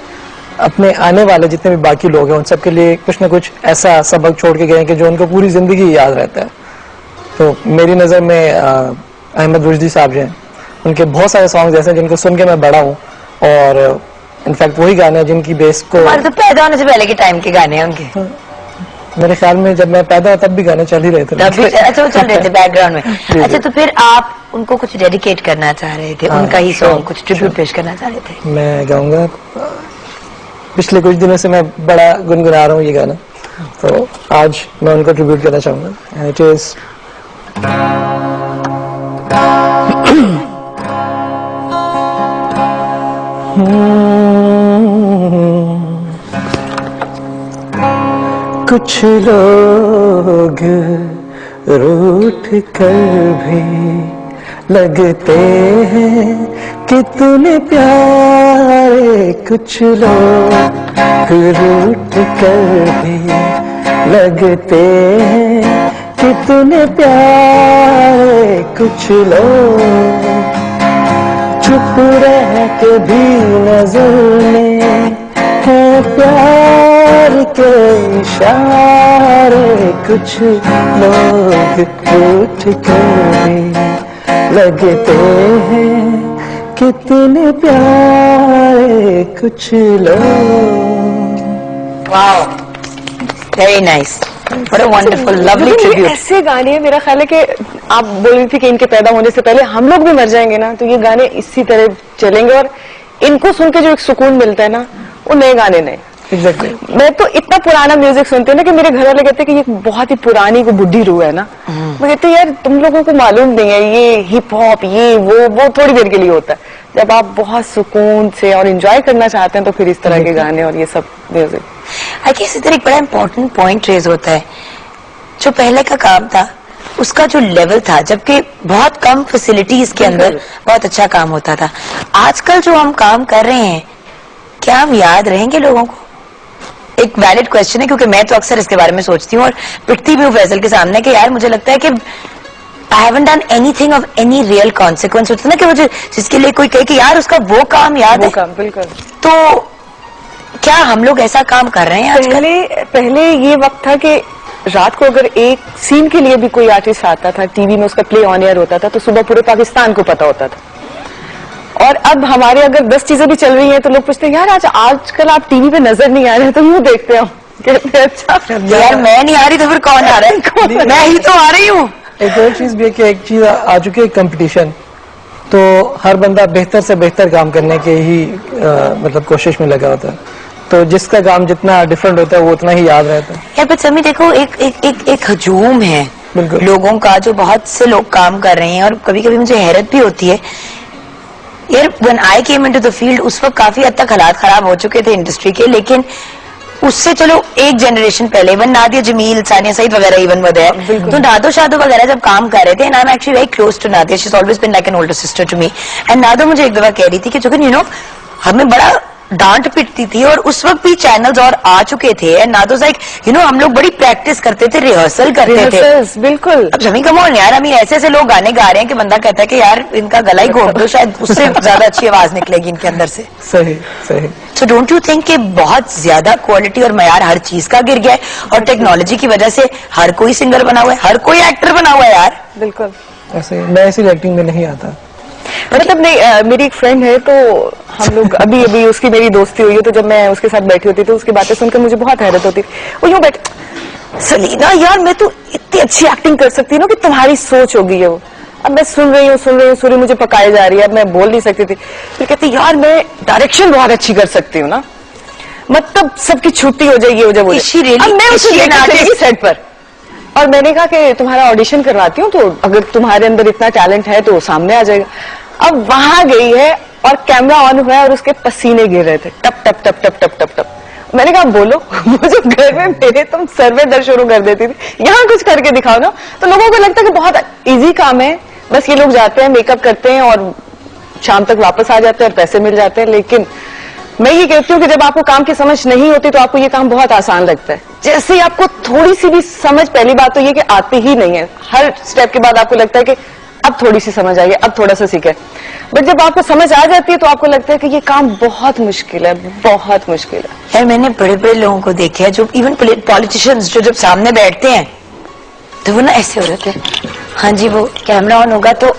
अपने आने वाले जितने भी बाकी लोग हैं उन सबके लिए कुछ ना कुछ ऐसा सबक छोड़ के गए हैं कि जो उनको पूरी जिंदगी याद रहता है। तो मेरी नज़र में अहमद रुश्दी साहब जो हैं उनके बहुत सारे सॉन्ग्स ऐसे हैं जिनको सुन के मैं बड़ा हूँ, और इनफैक्ट वही गाने हैं जिनकी बेस को तो पैदा होने से पहले के टाइम के गाने हैं उनके। मेरे ख्याल में जब मैं पैदा हुआ तब भी गाने चल ही रहे थे। तब भी अच्छा वो चल रहे थे बैकग्राउंड में। अच्छा, तो फिर आप उनको कुछ डेडिकेट करना चाह रहे थे, उनका ही सॉन्ग कुछ ट्रिब्यूट पेश करना चाह रहे थे? मैं गाऊंगा, पिछले कुछ दिनों से मैं बड़ा गुनगुना रहा हूँ ये गाना, तो आज मैं उनको ट्रिब्यूट करना चाहूंगा। इट इज कुछ लोग रूठ कर भी लगते हैं कितने प्यारे, कुछ लोग रूठ कर भी लगते हैं कितने प्यारे, कुछ लोग चुप रह के भी नजर में है प्यार के इशारे, कुछ लोग रूठ कर भी लगते हैं कितने प्यारे, कुछ लोग। Wow, very nice, what a wonderful lovely tribute. ऐसे गाने मेरा ख्याल है कि आप बोल रही थी कि इनके पैदा होने से पहले हम लोग भी मर जाएंगे ना, तो ये गाने इसी तरह चलेंगे और इनको सुन के जो एक सुकून मिलता है ना, वो नए गाने नहीं। Exactly. मैं तो इतना पुराना म्यूजिक सुनती हूँ ना कि मेरे घर वाले कहते हैं कि ये बहुत ही पुरानी को बुढ़ी रूह है ना। मैं कहती हूँ यार तुम लोगों को मालूम नहीं है, ये हिप हॉप ये वो थोड़ी देर के लिए होता है। जब आप बहुत सुकून से और एंजॉय करना चाहते हैं तो फिर इस तरह के गाने और ये सब म्यूजिक। आई गेस इधर एक बड़ा इंपॉर्टेंट पॉइंट रेज होता है, जो पहले का काम था उसका जो लेवल था, जबकि बहुत कम फैसिलिटीज के अंदर बहुत अच्छा काम होता था। आजकल जो हम काम कर रहे हैं, क्या हम याद रहेंगे लोगों को? एक वैलिड क्वेश्चन है, क्योंकि मैं तो अक्सर इसके बारे में सोचती हूँ और पिटती भी हूँ फैसल के सामने कि यार मुझे लगता है कि I haven't done anything of any real consequence. होता है ना कि मुझे जिसके लिए कोई कहे कि यार उसका वो काम याद है, बिल्कुल। तो क्या हम लोग ऐसा काम कर रहे हैं आजकल? पहले ये वक्त था कि रात को अगर एक सीन के लिए भी कोई आर्टिस्ट आता था टीवी में, उसका प्ले ऑन एयर होता था तो सुबह पूरे पाकिस्तान को पता होता था। और अब हमारे अगर 10 चीजें भी चल रही हैं तो लोग पूछते हैं यार आजकल आप टीवी पे नजर नहीं आ रहे, तो यूँ देखते हो। कहते हैं अच्छा यार मैं नहीं आ रही तो फिर कौन आ रहा है? मैं ही तो आ रही हूँ। एक और चीज भी है कि एक चीज आ चुकी है कंपटीशन, तो हर बंदा बेहतर से बेहतर काम करने के ही मतलब कोशिश में लगा होता है, तो जिसका काम जितना डिफरेंट होता है वो उतना ही याद रहता है। यार बट समी देखो, एक हजूम है लोगों का, जो बहुत से लोग काम कर रहे हैं और कभी कभी मुझे हैरत भी होती है यार। When I came into the field उस वक्त काफी हद तक हालात खराब हो चुके थे इंडस्ट्री के, लेकिन उससे चलो एक जनरेशन पहले इवन नादिया जमील, सानिया सईद वगैरह इवन वगैरह, तो नादो शादो वगैरह जब काम कर रहे थे, and I am actually very close to Nadia, she is always been like an older sister to me. And Nado मुझे एक दफा कह रही थी कि जुगन हमें बड़ा डांट पिटती थी और उस वक्त भी चैनल्स और आ चुके थे, एंड नादो लाइक हम लोग बड़ी प्रैक्टिस करते थे, रिहर्सल करते थे। बिल्कुल। अब जमी कमोल यार, हम ऐसे ऐसे लोग गाने गा रहे हैं कि बंदा कहता है कि यार इनका गला ही घोट दो, शायद उससे ज्यादा अच्छी आवाज निकलेगी इनके अंदर से। सही सही। सो डोंट यू थिंक कि बहुत ज्यादा क्वालिटी और मयार हर चीज का गिर गया है, और टेक्नोलॉजी की वजह से हर कोई सिंगर बना हुआ है, हर कोई एक्टर बना हुआ है यार। बिल्कुल। ऐसे मैं ऐसी एक्टिंग में नहीं आता। मतलब नहीं, मेरी एक फ्रेंड है तो हम लोग अभी उसकी मेरी दोस्ती हुई है, तो जब मैं उसके साथ बैठी होती तो उसकी बातें सुनकर मुझे बहुत हैरत होती। वो यूं बैठ, सलीना यार मैं तो इतनी अच्छी एक्टिंग कर सकती हूँ ना कि तुम्हारी सोच होगी है वो। अब मैं सुन रही हूँ मुझे पकाई जा रही है, अब मैं बोल नहीं सकती थी। फिर कहती यार मैं डायरेक्शन बहुत अच्छी कर सकती हूँ ना, मतलब सबकी छुट्टी हो जाएगी, हो जाए। अब मैं उसे सेट पर, और मैंने कहा कि तुम्हारा ऑडिशन करवाती हूँ, तो अगर तुम्हारे अंदर इतना टैलेंट है तो सामने आ जाएगा। अब वहां गई है और कैमरा ऑन हुआ है और उसके पसीने गिर रहे थे, टप टप टप टप टप टप टप। मैंने कहा बोलो, वो जो घर में मेरे तुम सर में दर्द शुरू कर देती थी, यहाँ कुछ करके दिखाओ ना। तो लोगों को लगता है कि बहुत इजी काम है, बस ये लोग जाते हैं, मेकअप करते हैं और शाम तक वापस आ जाते हैं और पैसे मिल जाते हैं। लेकिन मैं ये कहती हूँ कि जब आपको काम की समझ नहीं होती तो आपको ये काम बहुत आसान लगता है। जैसे ही आपको थोड़ी सी भी समझ, पहली बात तो ये कि आती ही नहीं है, हर स्टेप के बाद आपको लगता है कि अब थोड़ी सी समझ आई है, अब थोड़ा सा सीखे। बट जब आपको समझ आ जाती है तो आपको लगता है कि ये काम बहुत मुश्किल है, बहुत मुश्किल है। यार मैंने बड़े बड़े लोगों को देखे हैं जो इवन पॉलिटिशियंस जो जब सामने बैठते हैं तो वो ना ऐसे हो रहे थे, हाँ जी वो कैमरा ऑन होगा तो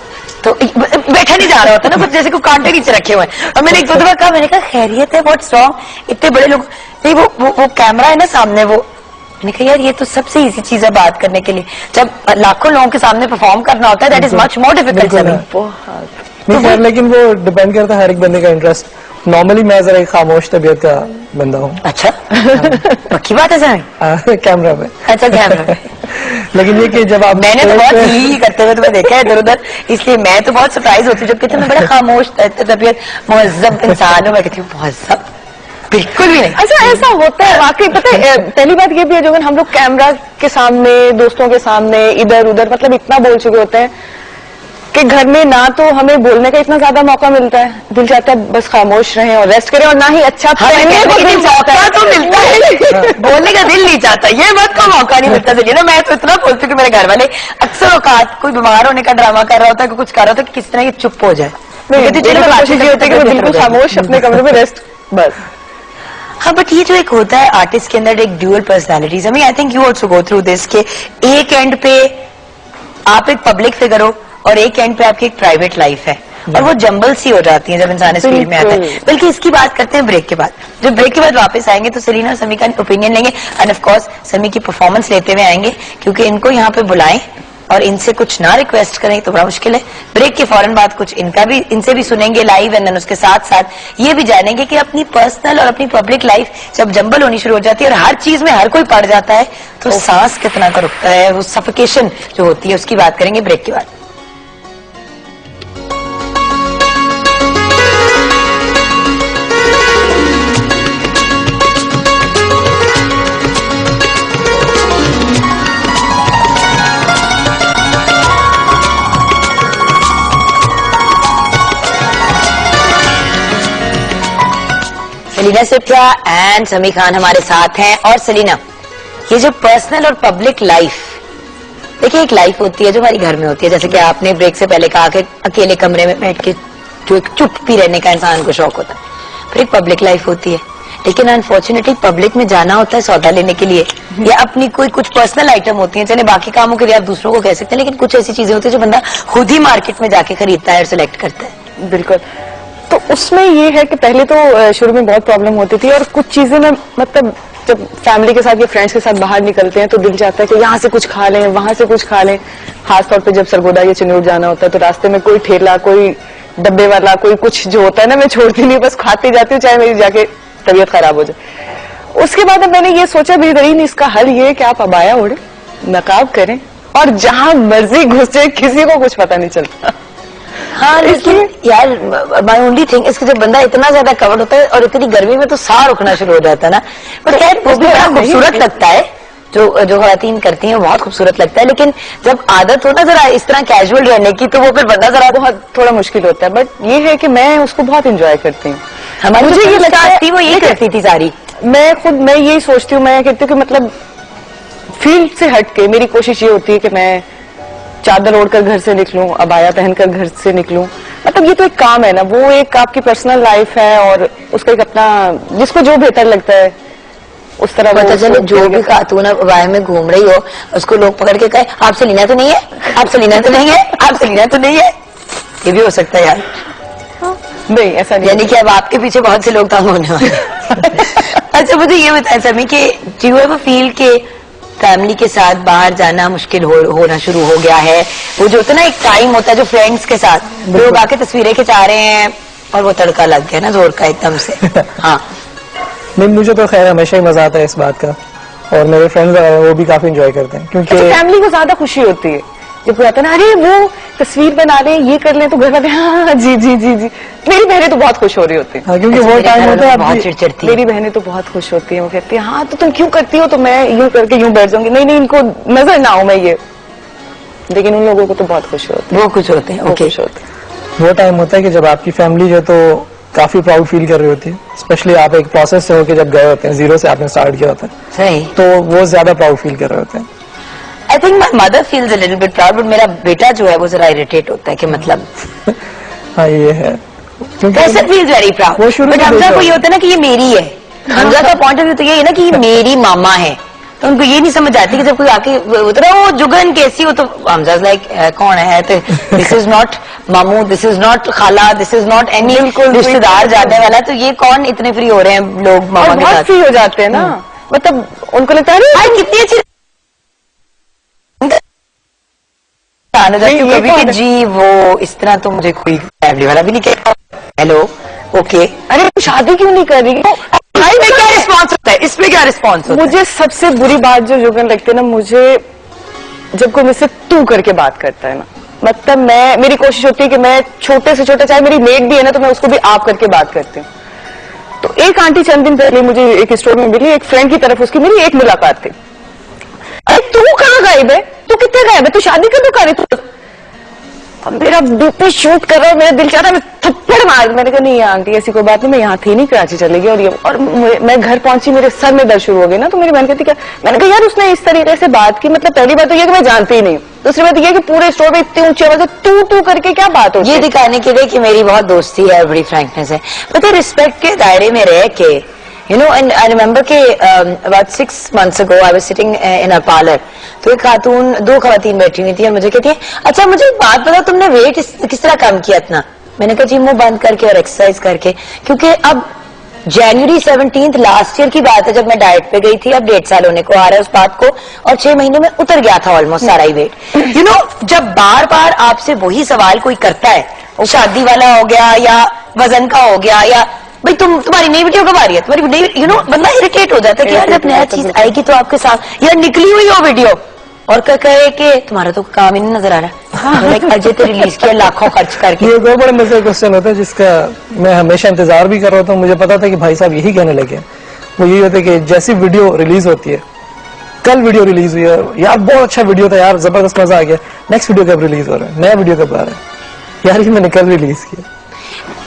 बैठा नहीं जा रहा होता ना, कुछ जैसे को कांटे नीचे रखे हुए हैं। और मैंने एक दो दफा कहा, मैंने कहा खैरियत है, व्हाट्स रॉन्ग, इतने बड़े लोग नहीं, वो कैमरा है ना सामने, वो मैंने कहा यार ये तो सबसे इजी चीज है बात करने के लिए, जब लाखों लोगों के सामने परफॉर्म करना होता है that is much more difficult. नहीं खैर, लेकिन वो डिपेंड करता है हर एक बंदे का इंटरेस्ट। नॉर्मली मैं जरा एक खामोश तबीयत का बंदा हूँ। अच्छा पक्की बात है सर? कैमरा में। अच्छा कैमरा में। लेकिन ये कि जब आप मैंने तो बहुत ही करते हुए तुम्हें देखा है इधर उधर, इसलिए मैं तो बहुत सरप्राइज होती हूँ जब कहते मैं बड़ा खामोश तबीयत मुहज्जब इंसान हूँ, मैं कहती हूँ मुहज्जब बिल्कुल भी नहीं। अच्छा ऐसा होता है वाकई। पता है पहली बात ये भी है जो हम लोग कैमरा के सामने, दोस्तों के सामने, इधर उधर मतलब इतना बोल चुके होते हैं कि घर में ना तो हमें बोलने का इतना ज्यादा मौका मिलता है, दिल चाहता है बस खामोश रहें और रेस्ट करें, और ना ही अच्छा पहनने को दिल चाहता है। तो मिलता है बोलने का दिल नहीं चाहता, ये बात का मौका नहीं मिलता। चलिए ना, मैं तो इतना बोलती हूँ कि मेरे घर वाले अक्सर औकात कोई बीमार होने का ड्रामा कर रहा होता है, कुछ कर रहा होता है कि किस तरह ये चुप हो जाए। कोशिश ये होती है कि मैं बिल्कुल खामोश अपने कमरे में रेस्ट बस। हाँ बट ये जो एक होता है आर्टिस्ट के अंदर एक dual personalities, I think you also go through this, के एक एंड पे आप एक पब्लिक फिगर हो और एक एंड पे आपकी एक प्राइवेट लाइफ है, और वो जंबल सी हो जाती है जब इंसान इस फील्ड में आता है। बल्कि इसकी बात करते हैं ब्रेक के बाद। जब ब्रेक के बाद वापस आएंगे तो सलीना और समी का ओपिनियन लेंगे, एंड ऑफ कोर्स समी की परफॉर्मेंस लेते हुए आएंगे, क्योंकि इनको यहाँ पे बुलाएं और इनसे कुछ ना रिक्वेस्ट करें तो बड़ा मुश्किल है। ब्रेक के फौरन बाद कुछ इनसे भी सुनेंगे लाइव, एंड देन उसके साथ साथ ये भी जानेंगे कि अपनी पर्सनल और अपनी पब्लिक लाइफ जब जंबल होनी शुरू हो जाती है और हर चीज में हर कोई पड़ जाता है तो सांस कितना का रुकता है, वो सफोकेशन जो होती है उसकी बात करेंगे ब्रेक के बाद। सलीना सिप्रा एंड समी खान हमारे साथ हैं। और सलीना, ये जो पर्सनल और पब्लिक लाइफ, देखिए एक लाइफ होती है जो हमारी घर में होती है, जैसे कि आपने ब्रेक से पहले कहा कि अकेले कमरे में बैठ के जो एक चुप भी रहने का इंसान को शौक होता है, फिर एक पब्लिक लाइफ होती है। लेकिन अनफॉर्चुनेटली पब्लिक में जाना होता है सौदा लेने के लिए, या अपनी कोई कुछ पर्सनल आइटम होती है, चले बाकी कामों के लिए आप दूसरों को कह सकते हैं, लेकिन कुछ ऐसी चीजें होती है जो बंदा खुद ही मार्केट में जाके खरीदता है और सिलेक्ट करता है। बिल्कुल। तो उसमें ये है कि पहले तो शुरू में बहुत प्रॉब्लम होती थी, और कुछ चीजें में मतलब जब फैमिली के साथ या फ्रेंड्स के साथ बाहर निकलते हैं तो दिल चाहता है कि यहाँ से कुछ खा लें, वहां से कुछ खा लें। खासतौर पे जब सरगोदा या चिन्नौर जाना होता है तो रास्ते में कोई ठेला, कोई डब्बे वाला, कोई कुछ जो होता है ना, मैं छोड़ती नहीं, बस खाती जाती हूँ, चाहे मेरी जाके तबीयत खराब हो जाए। उसके बाद मैंने ये सोचा बेहतरीन इसका हल ये है कि आप अबाया ओढ़े, नकाब करें और जहां मर्जी घुस जाए, किसी को कुछ पता नहीं चलता। हाँ लेकिन यार माय ओनली थिंग इसके जब बंदा इतना ज्यादा कवर होता है और इतनी गर्मी में तो साह रुकना शुरू हो जाता है ना, बट खैर वो भी बड़ा खूबसूरत लगता है जो खवातीन करती हैं, बहुत खूबसूरत लगता है। लेकिन जब आदत हो ना जरा इस तरह कैजुअल रहने की तो वो फिर बंदा जरा बहुत थोड़ा मुश्किल होता है। बट ये है कि मैं उसको बहुत इंजॉय करती हूँ। हमारी मुझे ये लगता है वो यही करती थी सारी। मैं यही सोचती हूँ, मैं कहती हूँ कि मतलब फील्ड से हटके मेरी कोशिश ये होती है कि मैं चादर ओढ़कर घर से निकलूं, अबाया पहनकर घर से निकलूं। मतलब ये तो एक काम है ना, वो एक आपकी पर्सनल लाइफ है और उसका एक अपना, जिसको जो बेहतर लगता है उस तरह पता चले जो भी खातून अबाया में घूम रही हो उसको लोग पकड़ के कहे आप सलीना तो नहीं है, आप सलीना तो नहीं है, आप सलीना तो नहीं है। ये भी हो सकता है यार। नहीं ऐसा नहीं, यानी कि अब आपके पीछे बहुत से लोग तंग होने वाले। अच्छा मुझे ये बताया समी कि डू यू एवर फील के फैमिली के साथ बाहर जाना मुश्किल होना शुरू हो गया है? वो जो होता है ना एक टाइम होता है जो फ्रेंड्स के साथ लोग आके तस्वीरें खिंचा रहे हैं और वो तड़का लग गया ना जोर का एकदम से। हाँ नहीं, मुझे तो खैर हमेशा ही मजा आता है इस बात का, और मेरे फ्रेंड्स वो भी काफी एंजॉय करते हैं, क्योंकि फैमिली को ज्यादा खुशी होती है जब कहते हैं ना अरे वो तस्वीर बना रहे ये कर ले, तो घर वाले हाँ जी जी जी जी। मेरी बहनें तो बहुत खुश हो रही होती है, क्योंकि वो टाइम होता है बहुत चिड़चिड़ती। मेरी बहनें तो बहुत खुश होती है, वो कहती है हाँ तो तुम क्यों करती हो, तो मैं यूं करके यूं बैठ जाऊंगी, नहीं इनको नजर ना हो मैं ये। लेकिन उन लोगों को तो बहुत खुश होती है, वो खुश होते हैं। ओके वो टाइम होता है कि जब आपकी फैमिली जो तो काफी प्राउड फील कर रही होती है, स्पेशली आप एक प्रोसेस से होकर जब गए होते हैं, जीरो से आपने स्टार्ट किया होता है, सही, तो वो ज्यादा प्राउड फील कर रहे होते हैं। I think my mother feels a little bit proud, but मेरा बेटा जो है वो जरा इरिटेट होता है कि मतलब हाँ ये है, क्योंकि कैसे फील्स वेरी प्राउड। वो शुरू बट में हमजा देखा को ये होता है ना कि ये मेरी है, हमजा का पॉइंट ऑफ व्यू तो ये है ना कि ये मेरी मामा है, तो उनको ये नहीं समझ आती कि जब कोई आके उतरा वो जुगन कैसी हो, तो हमजा लाइक कौन है, तो दिस इज नॉट मामू, दिस इज नॉट खाला, दिस इज नॉट एनी रिश्तेदार जाने वाला, तो ये कौन इतने फ्री हो रहे हैं लोग मामा के साथ, फ्री हो जाते हैं ना, मतलब उनको लगता है आज कितनी अच्छी कभी कि जी वो इस तरह तो मुझे कोई फैमिली वाला भी नहीं कहता हेलो ओके, अरे शादी क्यों नहीं कर रही? भाई में क्या रिस्पॉन्स होता है, इसमें क्या रिस्पॉन्स होता है? मुझे सबसे बुरी बात जो जुगन लगती है ना, मुझे जब कोई मुझसे तू करके बात करता है ना, मतलब मेरी कोशिश होती है कि मैं छोटे से छोटे, चाहे मेरी मेड भी है ना, तो मैं उसको भी आप करके बात करती हूँ। तो एक आंटी चंद दिन पहले मुझे एक स्टोर में मिली, एक फ्रेंड की तरफ उसकी मेरी एक मुलाकात थी। अरे तू कहाँ गायब है, तू कितने गायब है, तू शादी कब कर रही तू? अब मेरा बीपी शूट कर रहा है, मेरा दिल चाह रहा है मैं थप्पड़ मार। मैंने कहा नहीं आंटी ऐसी कोई बात नहीं, मैं यहाँ थी नहीं, कराची चली गई। और मैं घर पहुंची, मेरे सर में दर्द शुरू हो गई ना, तो मेरी बहन कहती क्या, मैंने कहा यार उसने इस तरीके से बात की, मतलब पहली बात तो ये कि मैं जानती ही नहीं, दूसरी बात ये कि पूरे स्टोर में इतनी ऊंची आवाज से तू करके क्या बात होती है? ये दिखाने के लिए कि मेरी बहुत दोस्ती है, बड़ी फ्रैंकनेस है, पता है रिस्पेक्ट के दायरे में रह के, you know, and I remember कि about 6 months ago I was sitting in a parlor, तो एक खातून, 2 खवातीन बैठी हुई थी और मुझे कहती है अच्छा मुझे एक बात बताओ, तुमने वेट किस तरह कम किया इतना? मैंने कहा जी मुंह बंद करके और एक्सरसाइज करके, क्योंकि अब January 17 लास्ट ईयर की बात है जब मैं डाइट पे गई थी, अब 1.5 साल होने को आ रहा है उस बात को, और 6 महीने में उतर गया था ऑलमोस्ट सारा ही वेट। यू नो, जब बार बार आपसे वही सवाल कोई करता है, शादी वाला हो गया या वजन का हो गया, या भाई तुम्हारी नई वीडियो कब आ रही है, तुम्हारी नई, यू नो, बंदा इरिटेट हो जाता है कि यार जब नया चीज आएगी तो आपके साथ, या निकली हुई हो वीडियो और कहे कि तुम्हारा तो काम ही नहीं नजर आ रहा है, अजय तो रिलीज किया लाखों खर्च करके। ये बहुत बड़ा मजे क्वेश्चन होता है जिसका मैं हमेशा इंतजार भी कर रहा था। मुझे पता था कि भाई साहब यही कहने लगे, वो यही होता है कि जैसी वीडियो रिलीज होती है, कल वीडियो रिलीज हुई है यार, बहुत अच्छा वीडियो था यार, जबरदस्त मजा आ गया, नेक्स्ट वीडियो कब रिलीज हो रहा है, नया वीडियो कब आ रहा है, यार ये मैंने कल रिलीज किया।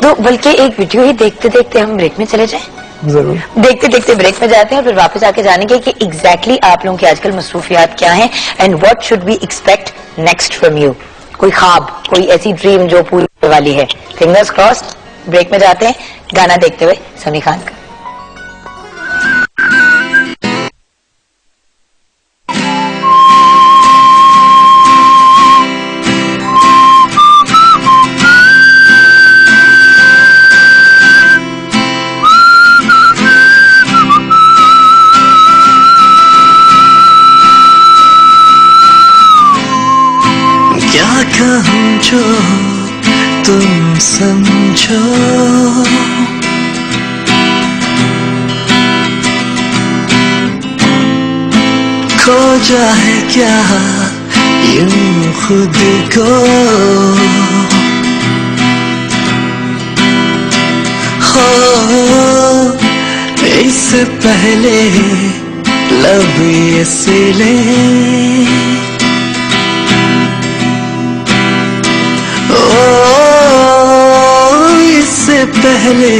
तो बल्कि एक वीडियो ही देखते देखते हम ब्रेक में चले जाएं, जरूर देखते देखते ब्रेक में जाते हैं और फिर वापस आके जानेंगे कि एग्जैक्टली आप लोगों की आजकल मसरूफियात क्या हैं and what should we expect next from you. कोई ख्वाब, कोई ऐसी ड्रीम जो पूरी होने वाली है, फिंगर्स क्रॉस्ड। ब्रेक में जाते हैं गाना देखते हुए समी खान का। कहूँ जो तुम समझो, खो जाए क्या यूं खुद को, हो इससे पहले लब ये सिले, इससे पहले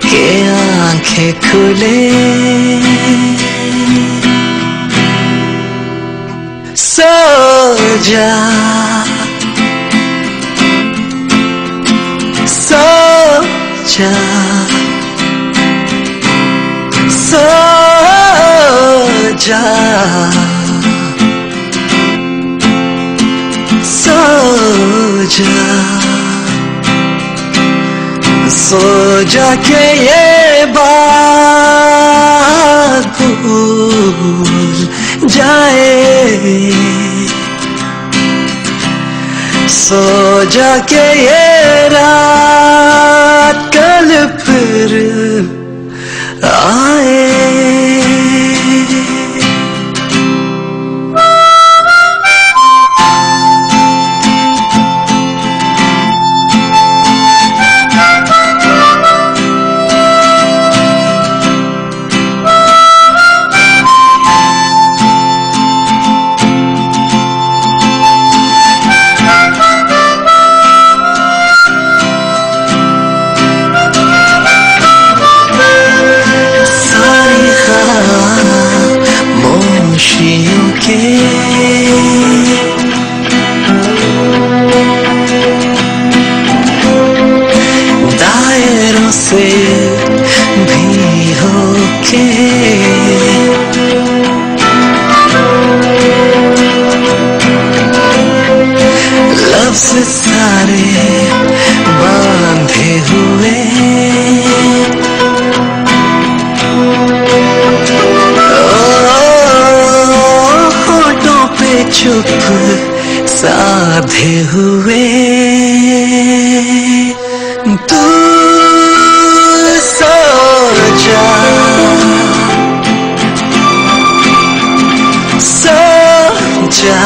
के आंखें खुले, सो जा सो जा सो जा सो जा, सो जाके ये बात भूल जाए, सो जाके ये रात कल फिर आए। चुप साधे हुए तू सो जा सो जा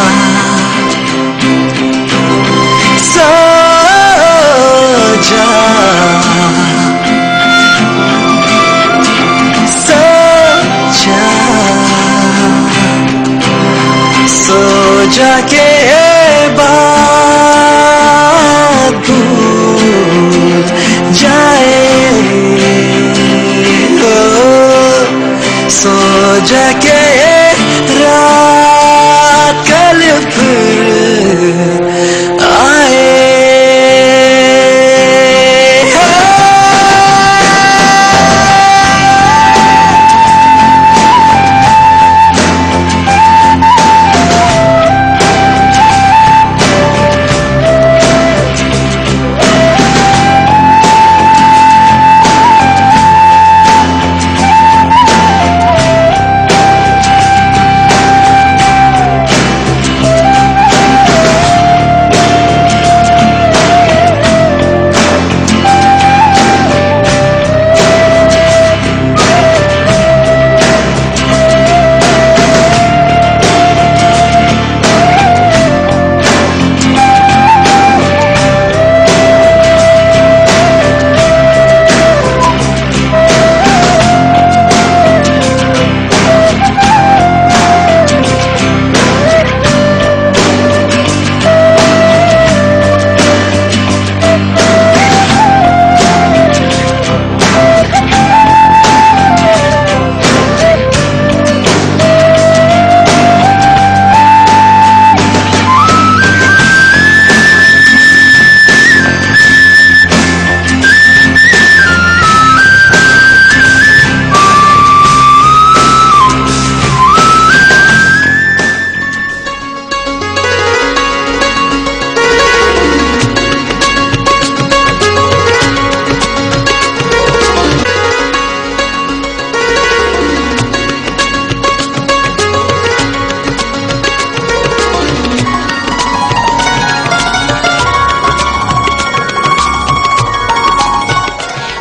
सो जा सो जा सो जाके बात भूल जाए हो सो जाके रात कल फिर आए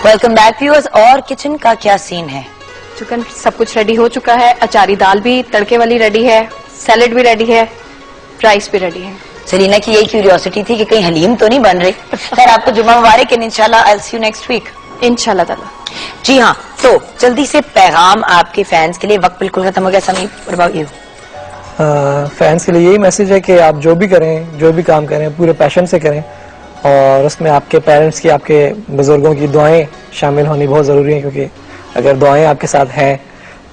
वेलकम बैक व्यूअर्स। और किचन का क्या सीन है? चिकन सब कुछ रेडी हो चुका है, अचारी दाल भी तड़के वाली रेडी है, सैलेड भी रेडी है, राइस भी रेडी है। सेलिना की यही क्यूरियोसिटी थी कि कहीं हलीम तो नहीं बन रही। खैर आपको जुम्मा मुबारक एंड इंशाल्लाह I will see you next week इंशाल्लाह ताला। जी हाँ, तो जल्दी से पैगाम आपके फैंस के लिए, वक्त बिल्कुल खत्म हो गया। Sameer, what about you? Fans के लिए यही मैसेज है कि आप जो भी करें, जो भी काम करें, पूरे पैशन से करें और उसमें आपके पेरेंट्स की, आपके बुजुर्गों की दुआएं शामिल होनी बहुत ज़रूरी है, क्योंकि अगर दुआएं आपके साथ हैं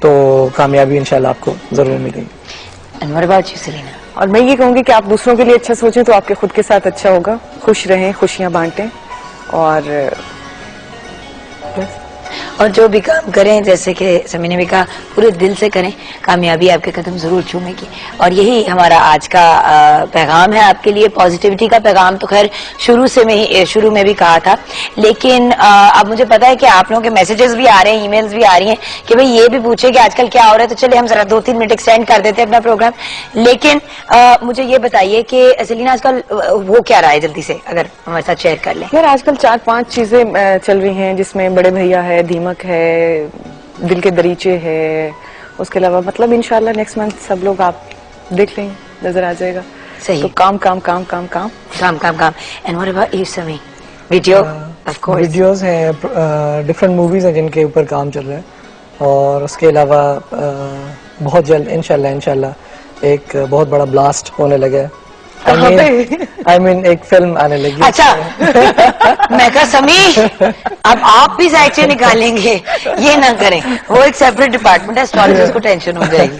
तो कामयाबी इंशाल्लाह आपको ज़रूर मिलेगी। And what about you Selina? और मैं ये कहूंगी कि आप दूसरों के लिए अच्छा सोचें तो आपके खुद के साथ अच्छा होगा। खुश रहें, खुशियां बांटें और जो भी काम करें, जैसे कि समी ने भी कहा, पूरे दिल से करें, कामयाबी आपके कदम जरूर चूमेगी। और यही हमारा आज का पैगाम है आपके लिए। पॉजिटिविटी का पैगाम तो खैर शुरू में भी कहा था, लेकिन अब मुझे पता है कि आप लोगों के मैसेजेस भी आ रहे हैं, ईमेल्स भी आ रही हैं कि भाई ये भी पूछे कि आजकल क्या हो रहा है, तो चले हम जरा 2-3 मिनट एक्सटेंड कर देते हैं अपना प्रोग्राम। लेकिन मुझे ये बताइए कि सेलिना आजकल वो क्या रहा है, जल्दी से अगर हमारे साथ शेयर कर लें। यार आजकल 4-5 चीजें चल रही हैं, जिसमें बड़े भैया है, दीमक है, दिल के दरीचे है, उसके अलावा मतलब इंशाल्लाह नेक्स्ट मंथ सब लोग आप देख लें, नजर आ जाएगा। सही। तो काम काम काम काम काम काम काम काम। एंड व्हाट अबाउट यू समी? वीडियो ऑफ कोर्स, वीडियोस हैं, डिफरेंट मूवीज हैं जिनके ऊपर काम चल रहा है, और उसके अलावा बहुत जल्द इंशाल्लाह एक बहुत बड़ा ब्लास्ट होने लगा है। आई मीन एक फिल्म आने लगी। अच्छा मैं कहा समी अब आप भी साइड से निकालेंगे, ये ना करें, वो एक सेपरेट डिपार्टमेंट है, स्टोरेज को टेंशन हो जाएगी।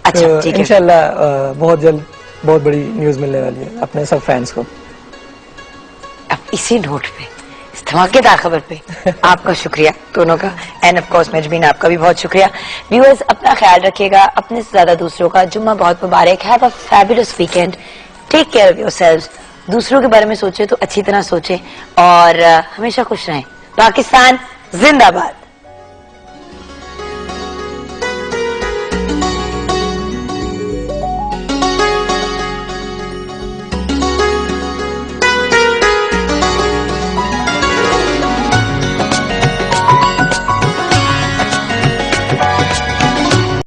अच्छा ठीक है, इंशाल्लाह बहुत जल्द बहुत बड़ी न्यूज मिलने वाली है अपने सब फैंस को। अब इसी नोट पे, इस धमाकेदार खबर पे आपका शुक्रिया दोनों का, एंड ऑफ कोर्स मेजबीन आपका भी बहुत शुक्रिया। व्यूअर्स अपना ख्याल रखिएगा, अपने से ज्यादा दूसरों का। जुम्मा बहुत मुबारक, have a fabulous weekend, take care of yourselves. दूसरों के बारे में सोचे तो अच्छी तरह सोचे और हमेशा खुश रहें। पाकिस्तान जिंदाबाद।